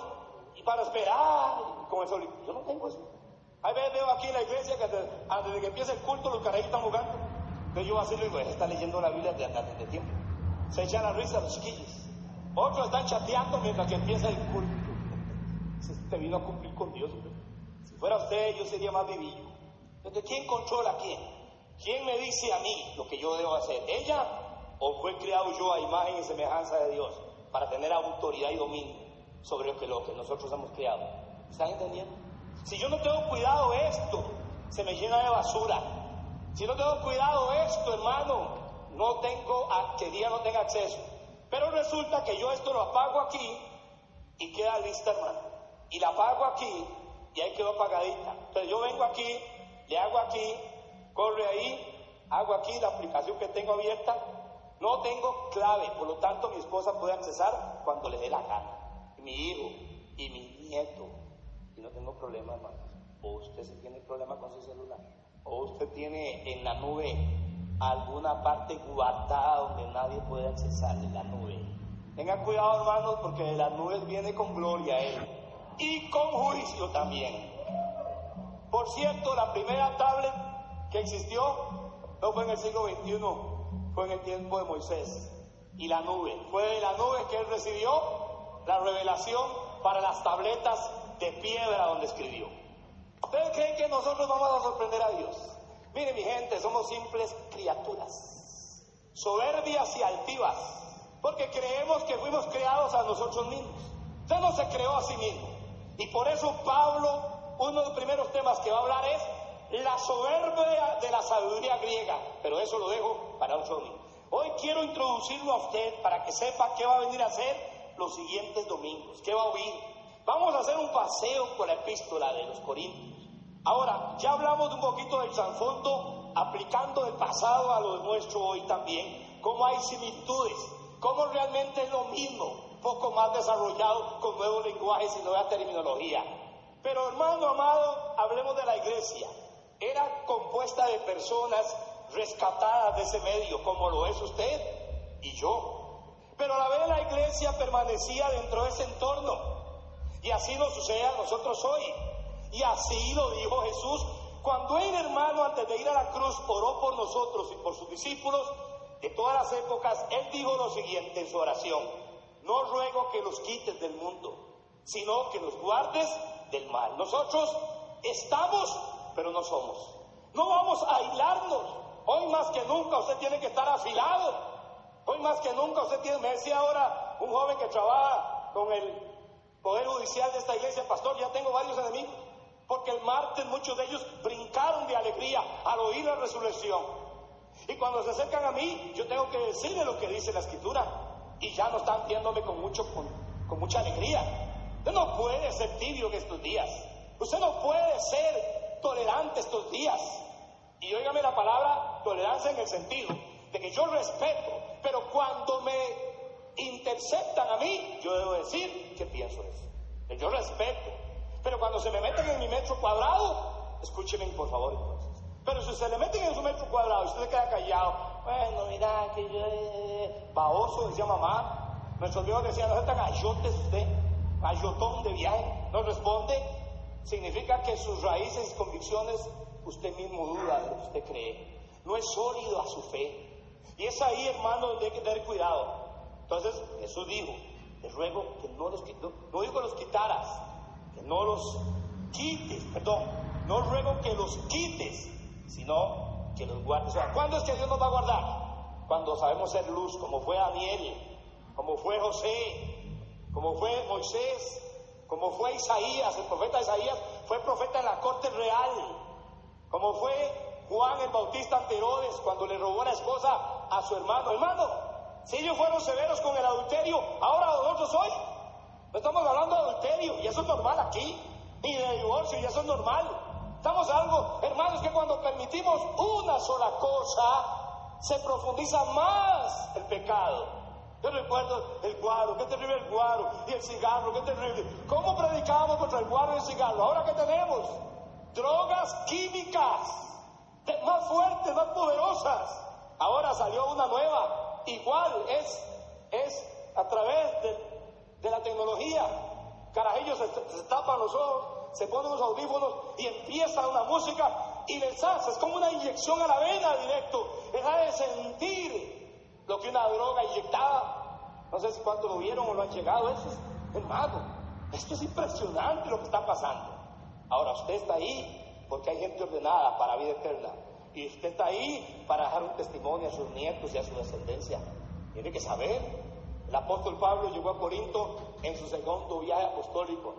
y para esperar con el solitario, yo no tengo eso. Ahí veo aquí en la iglesia que antes de que empiece el culto los carajillos están jugando. Entonces yo así le digo, está leyendo la Biblia desde tiempo. Se echan la risa los chiquillos. Otros están chateando mientras que empieza el culto. Usted vino a cumplir con Dios. Si fuera usted, yo sería más vivillo. Entonces, ¿quién controla a quién? ¿Quién me dice a mí lo que yo debo hacer? ¿Ella o fue creado yo a imagen y semejanza de Dios para tener autoridad y dominio sobre lo que nosotros hemos creado? ¿Están entendiendo? Si yo no tengo cuidado, esto se me llena de basura. Si no tengo cuidado, esto, hermano, que Dios no tenga acceso. Pero resulta que yo esto lo apago aquí y queda lista, hermano. Y la apago aquí y ahí quedó apagadita. Entonces yo vengo aquí, le hago aquí, corre ahí, hago aquí la aplicación que tengo abierta. No tengo clave, por lo tanto mi esposa puede accesar cuando le dé la gana. Y mi hijo y mi nieto. Y no tengo problema, hermano. O usted se tiene problema con su celular, o usted tiene en la nube alguna parte guardada donde nadie puede accesar en la nube. Tengan cuidado, hermanos, porque de las nubes viene con gloria Él y con juicio también. Por cierto, la primera tablet que existió no fue en el siglo XXI, fue en el tiempo de Moisés. Y la nube, fue de la nube que Él recibió la revelación para las tabletas de piedra donde escribió. ¿Ustedes creen que nosotros vamos a sorprender a Dios? Miren, mi gente, somos simples criaturas, soberbias y altivas, porque creemos que fuimos creados a nosotros mismos. Usted no se creó a sí mismo. Y por eso Pablo, uno de los primeros temas que va a hablar es la soberbia de la sabiduría griega, pero eso lo dejo para otro domingo. Hoy quiero introducirlo a usted para que sepa qué va a venir a hacer los siguientes domingos, qué va a oír. Vamos a hacer un paseo por la epístola de los Corintios. Ahora, ya hablamos de un poquito del trasfondo, aplicando el pasado a lo nuestro hoy también, cómo hay similitudes, cómo realmente es lo mismo, un poco más desarrollado con nuevos lenguajes y nueva terminología. Pero hermano amado, hablemos de la iglesia. Era compuesta de personas rescatadas de ese medio, como lo es usted y yo. Pero a la vez la iglesia permanecía dentro de ese entorno. Y así nos sucede a nosotros hoy. Y así lo dijo Jesús. Cuando el hermano, antes de ir a la cruz, oró por nosotros y por sus discípulos de todas las épocas, él dijo lo siguiente en su oración: no ruego que los quites del mundo, sino que los guardes del mal. Nosotros estamos, pero no somos. No vamos a aislarnos. Hoy más que nunca usted tiene que estar afilado. Hoy más que nunca usted tiene, me decía ahora un joven que trabaja con el Poder Judicial de esta iglesia: pastor, ya tengo varios enemigos, porque el martes muchos de ellos brincaron de alegría al oír la resurrección. Y cuando se acercan a mí, yo tengo que decirle lo que dice la Escritura, y ya no están viéndome con mucha alegría. Usted no puede ser tibio en estos días. Usted no puede ser tolerante estos días. Y óigame la palabra tolerancia en el sentido de que yo respeto, pero cuando me interceptan a mí, yo debo decir que pienso eso. Yo respeto, pero cuando se me meten en mi metro cuadrado, escúcheme por favor entonces. Pero si se le meten en su metro cuadrado y usted se queda callado, bueno, mira que yo baboso, decía mamá. Nuestros viejos decían: no se tan gallotes usted, gallotón de viaje. No responde, significa que sus raíces y convicciones usted mismo duda de lo que usted cree. No es sólido a su fe. Y es ahí, hermano, donde hay que tener cuidado. Entonces Jesús dijo: te ruego que no los quites, no digo que los quitaras, que no los quites, no ruego que los quites, sino que los guardes. O sea, ¿cuándo es que Dios nos va a guardar? Cuando sabemos ser luz, como fue Daniel, como fue José, como fue Moisés, como fue Isaías. El profeta Isaías fue profeta en la corte real, como fue Juan el Bautista ante Herodes cuando le robó la esposa a su hermano. Hermano, si ellos fueron severos con el adulterio, ahora nosotros hoy no estamos hablando de adulterio, y eso es normal aquí, ni de divorcio, y eso es normal. Estamos algo, hermanos, que cuando permitimos una sola cosa, se profundiza más el pecado. Yo recuerdo el guaro, qué terrible el guaro, y el cigarro, qué terrible. ¿Cómo predicábamos contra el guaro y el cigarro? Ahora que tenemos drogas químicas más fuertes, más poderosas. Ahora salió una nueva, igual es a través de la tecnología. Carajillos se tapan los ojos, se ponen los audífonos y empieza una música y les hace, es como una inyección a la vena directo. Deja de sentir lo que una droga inyectada. No sé si cuánto lo vieron o lo han llegado. Eso es, hermano, esto es impresionante lo que está pasando. Ahora usted está ahí porque hay gente ordenada para vida eterna, y usted está ahí para dejar un testimonio a sus nietos y a su descendencia. Tiene que saber. El apóstol Pablo llegó a Corinto en su segundo viaje apostólico.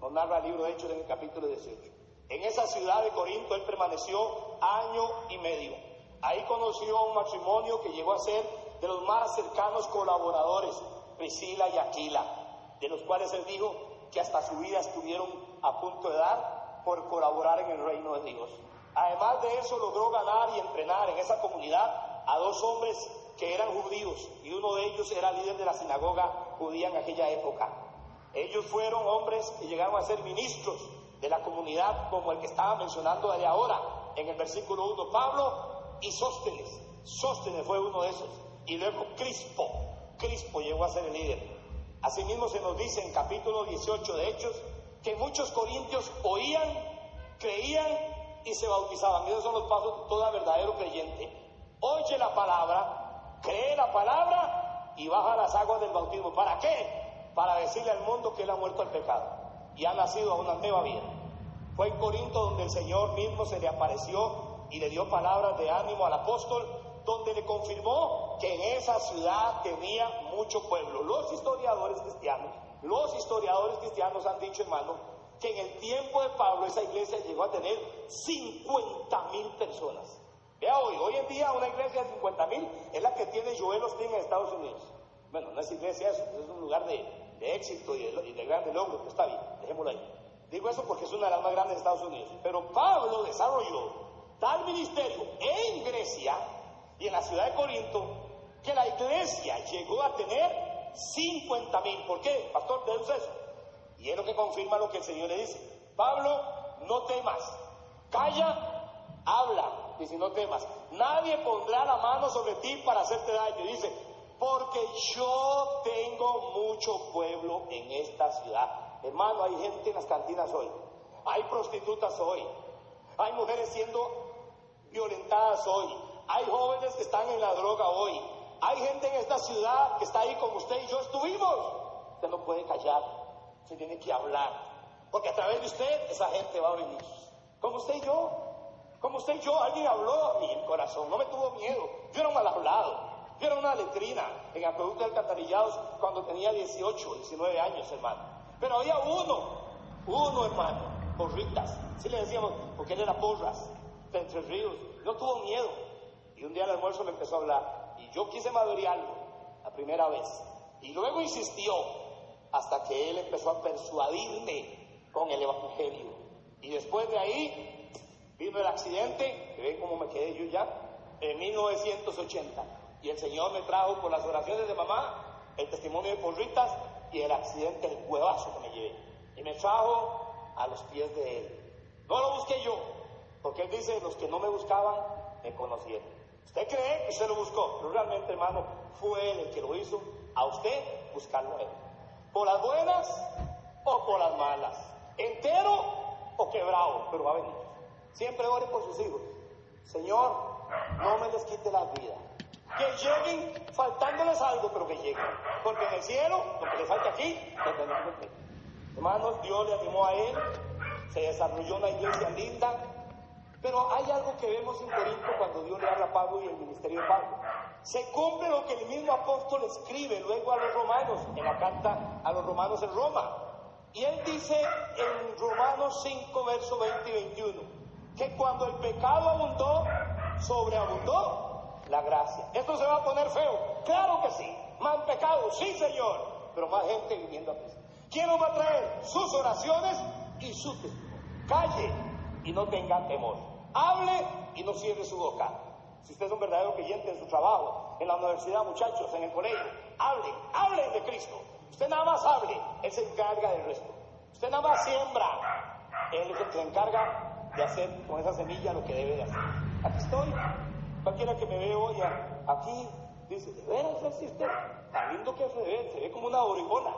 Nos narra el libro de Hechos en el capítulo 18. En esa ciudad de Corinto él permaneció año y medio. Ahí conoció a un matrimonio que llegó a ser de los más cercanos colaboradores, Priscila y Aquila, de los cuales él dijo que hasta su vida estuvieron a punto de dar por colaborar en el reino de Dios. Además de eso, logró ganar y entrenar en esa comunidad a dos hombres que eran judíos, y uno de ellos era líder de la sinagoga judía en aquella época. Ellos fueron hombres que llegaron a ser ministros de la comunidad, como el que estaba mencionando desde ahora en el versículo 1, Pablo y Sóstenes. Sóstenes fue uno de esos, y luego Crispo llegó a ser el líder. Asimismo se nos dice en capítulo 18 de Hechos que muchos corintios oían, creían y se bautizaban. Esos son los pasos de todo verdadero creyente. Oye la palabra, cree la palabra y baja las aguas del bautismo. ¿Para qué? Para decirle al mundo que él ha muerto al pecado y ha nacido a una nueva vida. Fue en Corinto donde el Señor mismo se le apareció y le dio palabras de ánimo al apóstol, donde le confirmó que en esa ciudad tenía mucho pueblo. Los historiadores cristianos han dicho, hermano, que en el tiempo de Pablo esa iglesia llegó a tener 50,000 personas. Vea hoy en día una iglesia de 50,000 es la que tiene Joel Osteen en Estados Unidos. Bueno, no es iglesia eso, es un lugar de éxito y de grande logro, pero está bien, dejémoslo ahí. Digo eso porque es una de las más grandes de Estados Unidos. Pero Pablo desarrolló tal ministerio en Grecia y en la ciudad de Corinto que la iglesia llegó a tener 50,000. ¿Por qué? Pastor, deduce eso. Y es lo que confirma lo que el Señor le dice. Pablo, no temas, calla, habla. Dice, no temas, nadie pondrá la mano sobre ti para hacerte daño. Dice, porque yo tengo mucho pueblo en esta ciudad. Hermano, hay gente en las cantinas hoy, hay prostitutas hoy, hay mujeres siendo violentadas hoy, hay jóvenes que están en la droga hoy, hay gente en esta ciudad que está ahí como usted y yo estuvimos. Usted no puede callar, se tiene que hablar, porque a través de usted esa gente va a venir, como usted y yo. Como usted y yo, alguien habló a mí el corazón, no me tuvo miedo. Yo era un mal hablado, yo era una letrina en Acueducto de Alcantarillados cuando tenía 18, 19 años, hermano. Pero había uno, hermano, Porritas, sí le decíamos, porque él era Porras, de Entre Ríos, no tuvo miedo. Y un día al almuerzo me empezó a hablar, y yo quise madrearlo la primera vez. Y luego insistió, hasta que él empezó a persuadirme con el Evangelio. Y después de ahí vino el accidente, que ven cómo me quedé yo ya, en 1980. Y el Señor me trajo por las oraciones de mamá, el testimonio de Porritas y el accidente, el huevazo que me llevé. Y me trajo a los pies de Él. No lo busqué yo, porque Él dice, los que no me buscaban, me conocieron. Usted cree que usted lo buscó, pero realmente, hermano, fue Él el que lo hizo, a usted buscarlo a Él. Por las buenas o por las malas, entero o quebrado, pero va a venir. Siempre ore por sus hijos. Señor, no me les quite la vida. Que lleguen faltándoles algo, pero que lleguen. Porque en el cielo, lo que les falta aquí, lo tenemos aquí. Hermanos, Dios le animó a él, se desarrolló una iglesia linda, pero hay algo que vemos en Corinto cuando Dios le habla a Pablo y el ministerio de Pablo. Se cumple lo que el mismo apóstol escribe luego a los romanos, en la carta a los romanos en Roma. Y él dice en Romanos 5, verso 20 y 21, que cuando el pecado abundó, sobreabundó la gracia. ¿Esto se va a poner feo? Claro que sí. Más pecado, sí, Señor, pero más gente viniendo a Cristo. ¿Quién nos va a traer? Sus oraciones y su testimonio. Calle y no tenga temor. Hable y no cierre su boca. Si usted es un verdadero creyente en su trabajo, en la universidad, muchachos, en el colegio, hablen de Cristo. Usted nada más hable, Él se encarga del resto. Usted nada más siembra, Él es el que se encarga de hacer con esa semilla lo que debe de hacer. Aquí estoy. Cualquiera que me ve hoy aquí dice, ¿de veras es usted? Tan lindo que se ve como una orejona.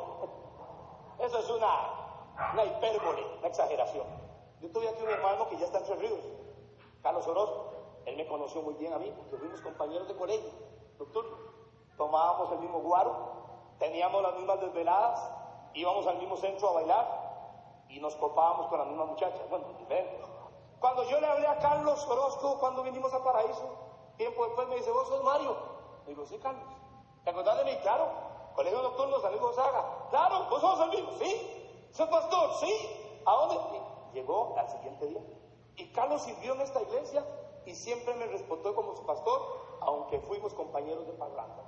Eso es una hipérbole, una exageración. Yo tuve aquí un hermano que ya está en Entre Ríos, Carlos Orozco. Él me conoció muy bien a mí, porque fuimos compañeros de colegio, nocturno. Tomábamos el mismo guaro, teníamos las mismas desveladas, íbamos al mismo centro a bailar y nos copábamos con las mismas muchachas. Bueno, diferentes. Cuando yo le hablé a Carlos Orozco, cuando vinimos a Paraíso, tiempo después me dice, ¿vos sos Mario? Le digo, sí, Carlos. ¿Te acordás de mí? Claro. Colegio nocturno, San Luis Gonzaga. Claro, ¿vos sos el mismo? Sí. ¿Sos pastor? Sí. ¿A dónde? Y llegó al siguiente día. Y Carlos sirvió en esta iglesia y siempre me respetó como su pastor, aunque fuimos compañeros de parranda.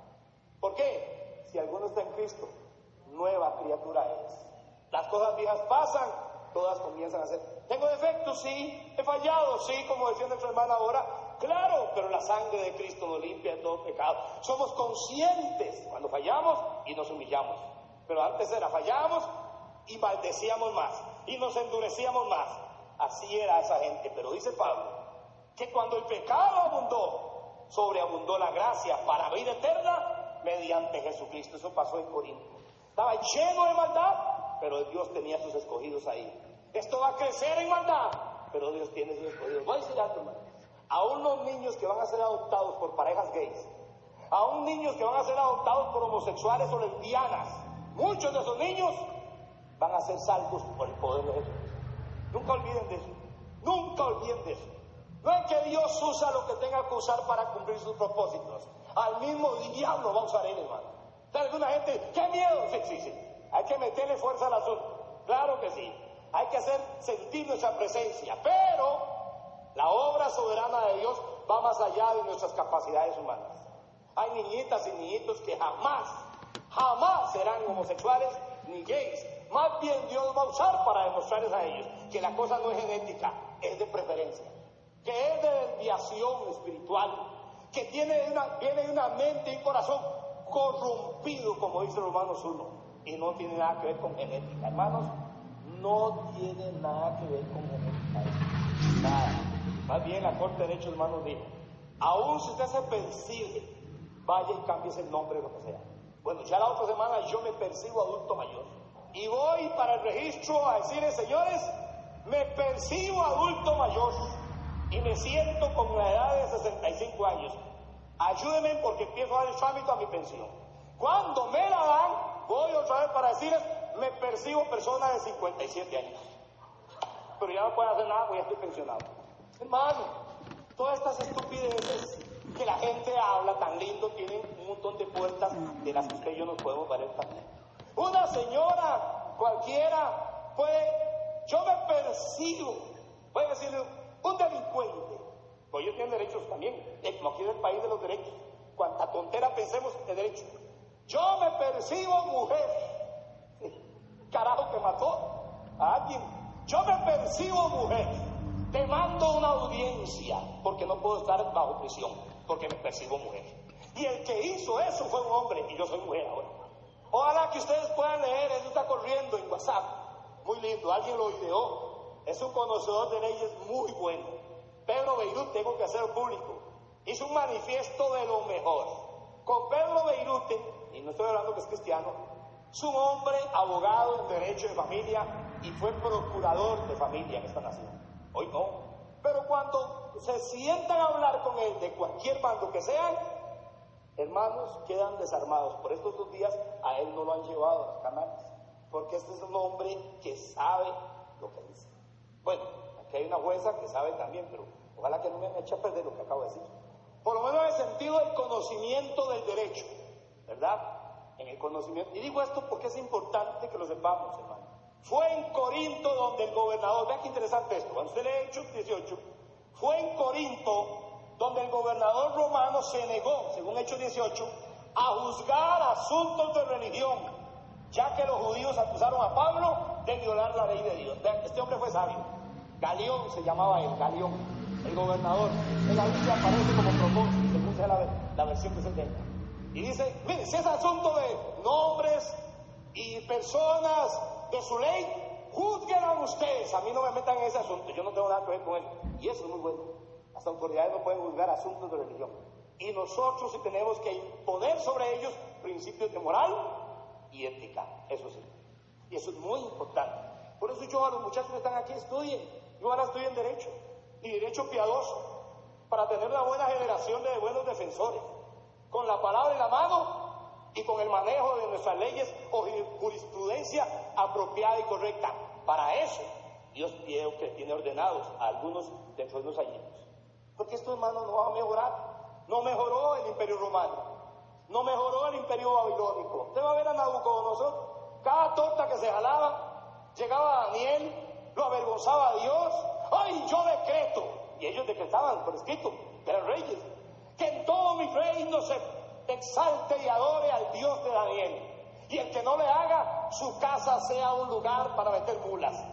¿Por qué? Si alguno está en Cristo, nueva criatura es. Las cosas viejas pasan, todas comienzan a ser. ¿Tengo defectos? Sí. ¿He fallado? Sí, como decía nuestra hermana ahora. Claro, pero la sangre de Cristo nos limpia de todo pecado. Somos conscientes cuando fallamos y nos humillamos. Pero antes era, fallábamos y maldecíamos más, y nos endurecíamos más. Así era esa gente. Pero dice Pablo, que cuando el pecado abundó, sobreabundó la gracia para vida eterna mediante Jesucristo. Eso pasó en Corinto. Estaba lleno de maldad, pero Dios tenía sus escogidos ahí. Esto va a crecer en maldad, pero Dios tiene sus escogidos. Voy a decir algo, hermano. Aún los niños que van a ser adoptados por parejas gays, aún niños que van a ser adoptados por homosexuales o lesbianas, muchos de esos niños van a ser salvos por el poder de Jesús. Nunca olviden de eso. Nunca olviden de eso. No es que Dios usa lo que tenga que usar para cumplir sus propósitos. Al mismo diablo va a usar él, hermano. Alguna gente, ¡qué miedo! Sí. Hay que meterle fuerza al asunto. Claro que sí. Hay que hacer sentir nuestra presencia. Pero la obra soberana de Dios va más allá de nuestras capacidades humanas. Hay niñitas y niñitos que jamás serán homosexuales ni gays. Más bien Dios va a usar para demostrarles a ellos que la cosa no es genética, es de preferencia, que es de desviación espiritual, que viene de una mente y un corazón corrompido, como dice Romanos 1, y no tiene nada que ver con genética, hermanos. No tiene nada que ver con genética, nada. Más bien la Corte de Derechos Humanos dijo, Aún si usted se percibe, vaya y cambie el nombre, lo que sea. Bueno, ya la otra semana yo me percibo adulto mayor. Y voy para el registro a decirles, señores, me percibo adulto mayor y me siento con la edad de 65 años. Ayúdenme porque empiezo a dar el trámite a mi pensión. Cuando me la dan, voy otra vez para decirles, me percibo persona de 57 años. Pero ya no puedo hacer nada porque ya estoy pensionado. Hermano, todas estas estupideces que la gente habla tan lindo tienen un montón de puertas de las que usted y yo nos podemos valer también. Una señora cualquiera puede, yo me percibo, puede decirle, un delincuente, pues ellos tienen derechos también, como aquí en el país de los derechos, cuanta tontera pensemos de derechos. Yo me percibo mujer, carajo que mató a alguien, yo me percibo mujer, te mando una audiencia, porque no puedo estar bajo prisión, porque me percibo mujer. Y el que hizo eso fue un hombre, y yo soy mujer ahora. Ojalá que ustedes puedan leer, eso está corriendo en WhatsApp, muy lindo, alguien lo ideó, es un conocedor de leyes muy bueno. Pedro Beirut, tengo que hacerlo público, hizo un manifiesto de lo mejor. Con Pedro Beirut, y no estoy hablando que es cristiano, es un hombre abogado en derecho de familia y fue procurador de familia en esta nación. Hoy no, pero cuando se sientan a hablar con él de cualquier bando que sean, hermanos, quedan desarmados. Por estos 2 días a él no lo han llevado a los canales, porque este es un hombre que sabe lo que dice. Bueno, aquí hay una jueza que sabe también, pero ojalá que no me han hecho a perder lo que acabo de decir. Por lo menos en el sentido del conocimiento del derecho, ¿verdad? En el conocimiento. Y digo esto porque es importante que lo sepamos, hermano. Fue en Corinto donde el gobernador, vean qué interesante esto, cuando usted lee Hechos 18, fue en Corinto donde el gobernador romano se negó, según Hechos 18, a juzgar asuntos de religión, ya que los judíos acusaron a Pablo de violar la ley de Dios. Vean, este hombre fue sabio. Galión se llamaba él, Galión, el gobernador. En la Biblia aparece como propósito, según sea la versión que se tenga. Y dice, mire, si es asunto de nombres y personas de su ley, juzguenlo ustedes, a mí no me metan en ese asunto, yo no tengo nada que ver con eso. Y eso es muy bueno. Las autoridades no pueden juzgar asuntos de religión. Y nosotros sí tenemos que imponer sobre ellos principios de moral y ética, eso sí. Y eso es muy importante. Por eso yo a los muchachos que están aquí estudien. Yo ahora estudien Derecho, y Derecho piadoso, para tener una buena generación de buenos defensores, con la palabra en la mano y con el manejo de nuestras leyes o jurisprudencia apropiada y correcta. Para eso, Dios tiene ordenados a algunos dentro de unos añitos. Porque esto, hermano, no va a mejorar. No mejoró el Imperio Romano, no mejoró el Imperio Babilónico. Usted va a ver a Nabucodonosor, cada torta que se jalaba, llegaba Daniel, lo avergonzaba a Dios. ¡Ay, yo decreto! Y ellos decretaban por escrito, eran reyes, que en todo mi reino se exalte y adore al Dios de Daniel. Y el que no le haga, su casa sea un lugar para meter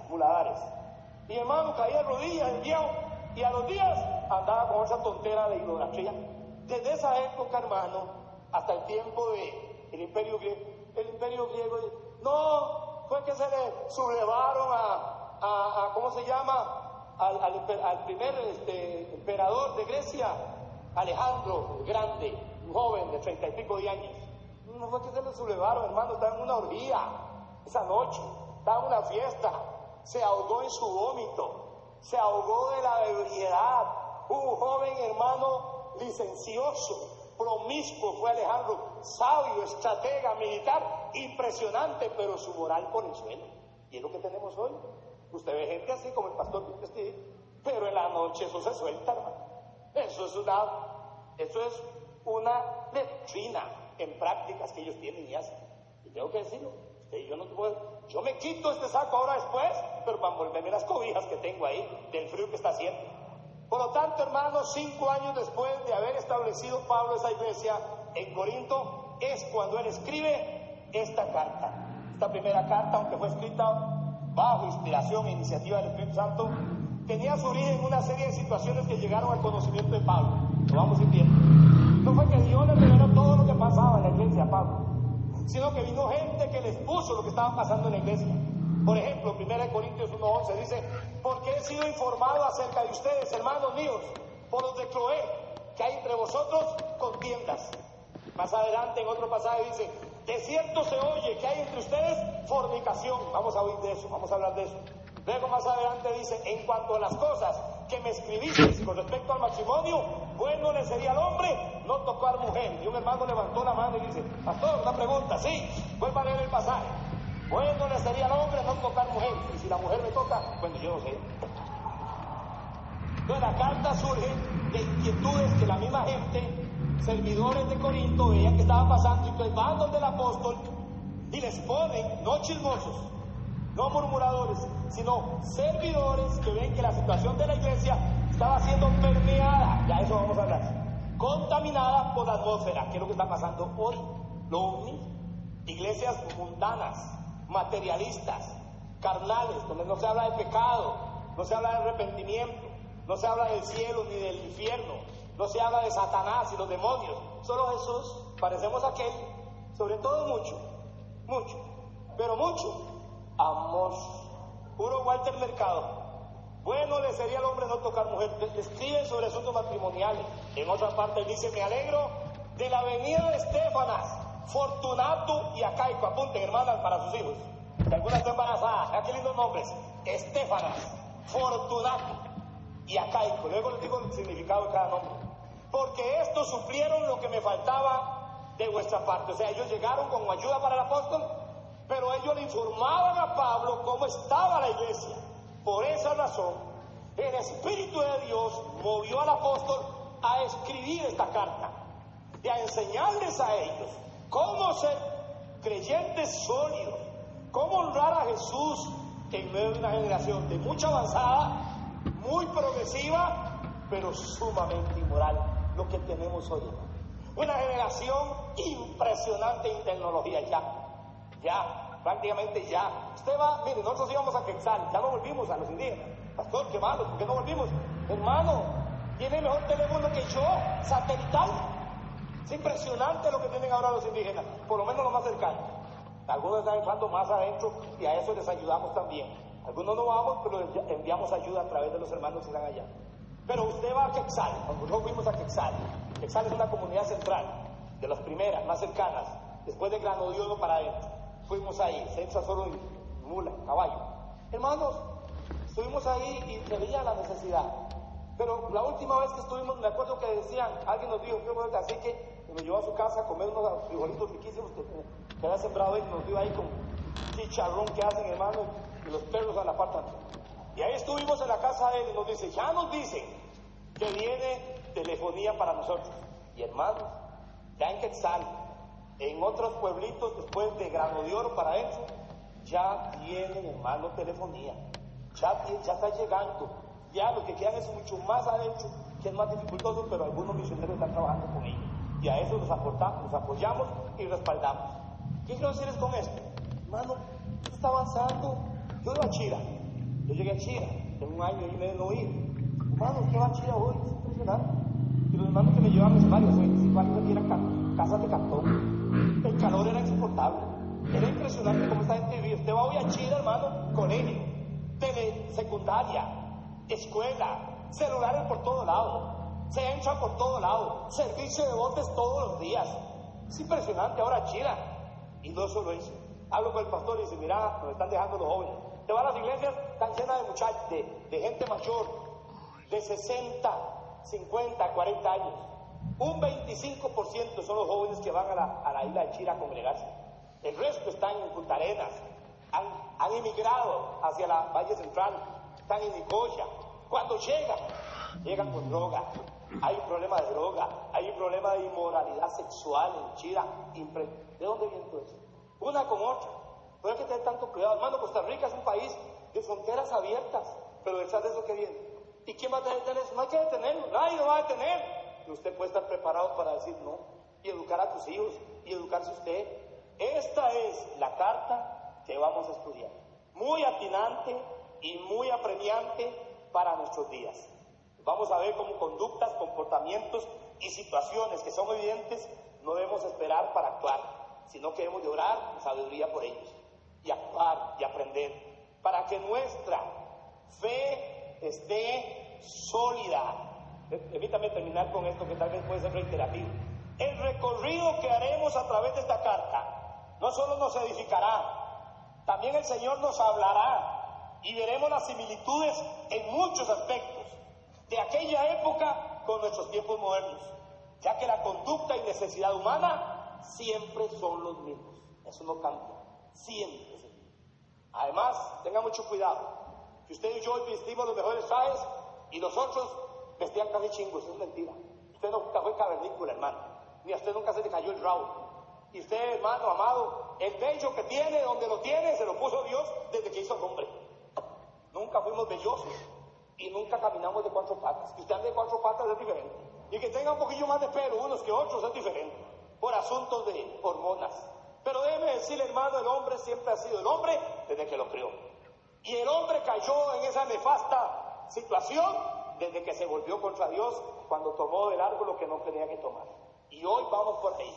muladares. Y hermano, caía de rodillas el viejo, y a los días andaba con esa tontera de idolatría. Desde esa época, hermano, hasta el tiempo del Imperio Griego, el Imperio Griego, no, fue que se le sublevaron a ¿cómo se llama? Al primer emperador de Grecia, Alejandro el Grande, un joven de 30 y pico de años. No fue que se le sublevaron, hermano, estaba en una orgía esa noche, estaba en una fiesta, se ahogó en su vómito, se ahogó de la ebriedad. Un joven, hermano, licencioso, promiscuo fue Alejandro, sabio, estratega, militar, impresionante, pero su moral por el suelo. Y es lo que tenemos hoy. Usted ve gente así como el pastor Steve, pero en la noche eso se suelta, hermano. Eso es una letrina en prácticas que ellos tienen y hacen. Y tengo que decirlo, yo me quito este saco ahora después, pero para envolverme las cobijas que tengo ahí del frío que está haciendo. Por lo tanto, hermanos, 5 años después de haber establecido Pablo esa iglesia en Corinto, es cuando él escribe esta carta. Esta primera carta, aunque fue escrita bajo inspiración e iniciativa del Espíritu Santo, tenía su origen en una serie de situaciones que llegaron al conocimiento de Pablo. Lo vamos viendo. No fue que Dios le reveló todo lo que pasaba en la iglesia a Pablo, sino que vino gente que les puso lo que estaba pasando en la iglesia. Por ejemplo, 1 Corintios 1:11 dice, porque he sido informado acerca de ustedes, hermanos míos, por los de Cloé, que hay entre vosotros contiendas. Más adelante en otro pasaje dice, de cierto se oye que hay entre ustedes fornicación. Vamos a oír de eso, vamos a hablar de eso. Luego más adelante dice, en cuanto a las cosas que me escribiste con respecto al matrimonio, bueno le sería al hombre no tocar mujer. Y un hermano levantó la mano y dice, pastor, una pregunta, sí, vuelva a leer el pasaje. Bueno le sería al hombre no tocar mujer. Y si la mujer me toca, bueno, yo no sé. Entonces la carta surge de inquietudes que la misma gente, servidores de Corinto, veían que estaba pasando, y entonces van donde el apóstol y les ponen, no chismosos, no murmuradores, sino servidores que ven que la situación de la iglesia estaba siendo permeada, ya eso vamos a hablar, contaminada por la atmósfera, que es lo que está pasando hoy. Lo mismo, iglesias mundanas, materialistas, carnales, donde no se habla de pecado, no se habla de arrepentimiento, no se habla del cielo ni del infierno, no se habla de Satanás y los demonios, solo Jesús. Parecemos aquel, sobre todo mucho, pero mucho, amor. Puro Walter Mercado. Bueno le sería al hombre no tocar mujer. Escribe sobre asuntos matrimoniales. En otra parte dice, me alegro de la venida de Estefanas, Fortunato y Acaico. Apunten, hermanas, para sus hijos. Que alguna está embarazada. Vean qué lindos nombres. Estefanas, Fortunato y Acaico. Luego les digo el significado de cada nombre. Porque estos suplieron lo que me faltaba de vuestra parte. O sea, ellos llegaron con ayuda para el apóstol, pero ellos le informaban a Pablo cómo estaba la iglesia. Por esa razón, el Espíritu de Dios movió al apóstol a escribir esta carta y a enseñarles a ellos cómo ser creyentes sólidos, cómo honrar a Jesús en medio de una generación de mucha avanzada, muy progresiva, pero sumamente inmoral, lo que tenemos hoy. Una generación impresionante en tecnología, prácticamente ya. Usted va, mire, nosotros íbamos a Quetzal, ya no volvimos a los indígenas. Pastor, qué malo, ¿por qué no volvimos? Hermano, tiene mejor teléfono que yo, satelital. Es impresionante lo que tienen ahora los indígenas, por lo menos lo más cercano. Algunos están entrando más adentro y a eso les ayudamos también. Algunos no vamos, pero enviamos ayuda a través de los hermanos que están allá. Pero usted va a Quetzal, cuando nosotros fuimos a Quetzal. Quetzal es una comunidad central, de las primeras, más cercanas, después de Granodiono para adentro. Fuimos ahí, se entra solo en mula, caballo. Hermanos, estuvimos ahí y se veía la necesidad. Pero la última vez que estuvimos, me acuerdo que decían, alguien nos dijo, creo que el cacique nos llevó a su casa a comer unos frijolitos riquísimos que había sembrado él, nos dio ahí con chicharrón que hacen, hermano, y los perros a la pata. Y ahí estuvimos en la casa de él y nos dice, ya nos dicen que viene telefonía para nosotros. Y hermanos, ya en Quetzal, en otros pueblitos después de Grano de Oro para adentro, ya tienen, hermano, telefonía. Ya está llegando. Ya lo que quedan es mucho más adentro, que es más dificultoso, pero algunos misioneros están trabajando con ellos. Y a eso nos apoyamos y respaldamos. ¿Qué quiero decirles con esto? Hermano, esto está avanzando. Yo iba a Chira. Yo llegué a Chira. Tengo un año y medio de no ir. Hermano, ¿qué va a Chira hoy? Es impresionante. Y los hermanos que me llevan mis varios, 25 años, aquí eran casas de cartón. El calor era insoportable. Era impresionante cómo esta gente vivía. Usted va hoy a Chira, hermano, colegio, secundaria, escuela, celulares por todo lado, se entra por todo lado, servicio de botes todos los días. Es impresionante ahora China. Y no solo eso. Hablo con el pastor y dice, mira, nos están dejando los jóvenes. Te vas a las iglesias, están llenas de muchachos, de gente mayor, de 60, 50, 40 años. Un 25% son los jóvenes que van a la isla de Chira a congregarse. El resto están en Punta Arenas, han emigrado hacia la Valle Central, están en Nicoya. Cuando llegan con droga. Hay un problema de droga, hay un problema de inmoralidad sexual en Chira. ¿De dónde viene todo eso? Una con otra. No hay que tener tanto cuidado. Hermano, Costa Rica es un país de fronteras abiertas, pero detrás de eso que viene. ¿Y quién va a detener eso? No hay que detenerlo, nadie lo va a detener. Y usted puede estar preparado para decir no, y educar a tus hijos, y educarse usted. Esta es la carta que vamos a estudiar. Muy atinante y muy apremiante para nuestros días. Vamos a ver cómo conductas, comportamientos y situaciones que son evidentes no debemos esperar para actuar, sino que debemos de orar con sabiduría por ellos y actuar y aprender para que nuestra fe esté sólida, Permítame terminar con esto que tal vez puede ser reiterativo. El recorrido que haremos a través de esta carta no solo nos edificará, también el Señor nos hablará y veremos las similitudes en muchos aspectos de aquella época con nuestros tiempos modernos, ya que la conducta y necesidad humana siempre son los mismos. Eso no cambia, siempre. Además, tenga mucho cuidado, que usted y yo hoy vestimos los mejores trajes y los otros vestían casi chingos. Eso es mentira. Usted nunca fue cavernícola, hermano, ni a usted nunca se le cayó el rabo. Y usted, hermano amado, el bello que tiene, donde lo tiene, se lo puso Dios desde que hizo al hombre. Nunca fuimos bellosos y nunca caminamos de 4 patas. Que usted ande de 4 patas es diferente, y que tenga un poquillo más de pelo unos que otros es diferente, por asuntos de hormonas. Pero déjeme decirle, hermano, el hombre siempre ha sido el hombre desde que lo creó. Y el hombre cayó en esa nefasta situación desde que se volvió contra Dios cuando tomó del árbol lo que no tenía que tomar. Y hoy vamos por ahí.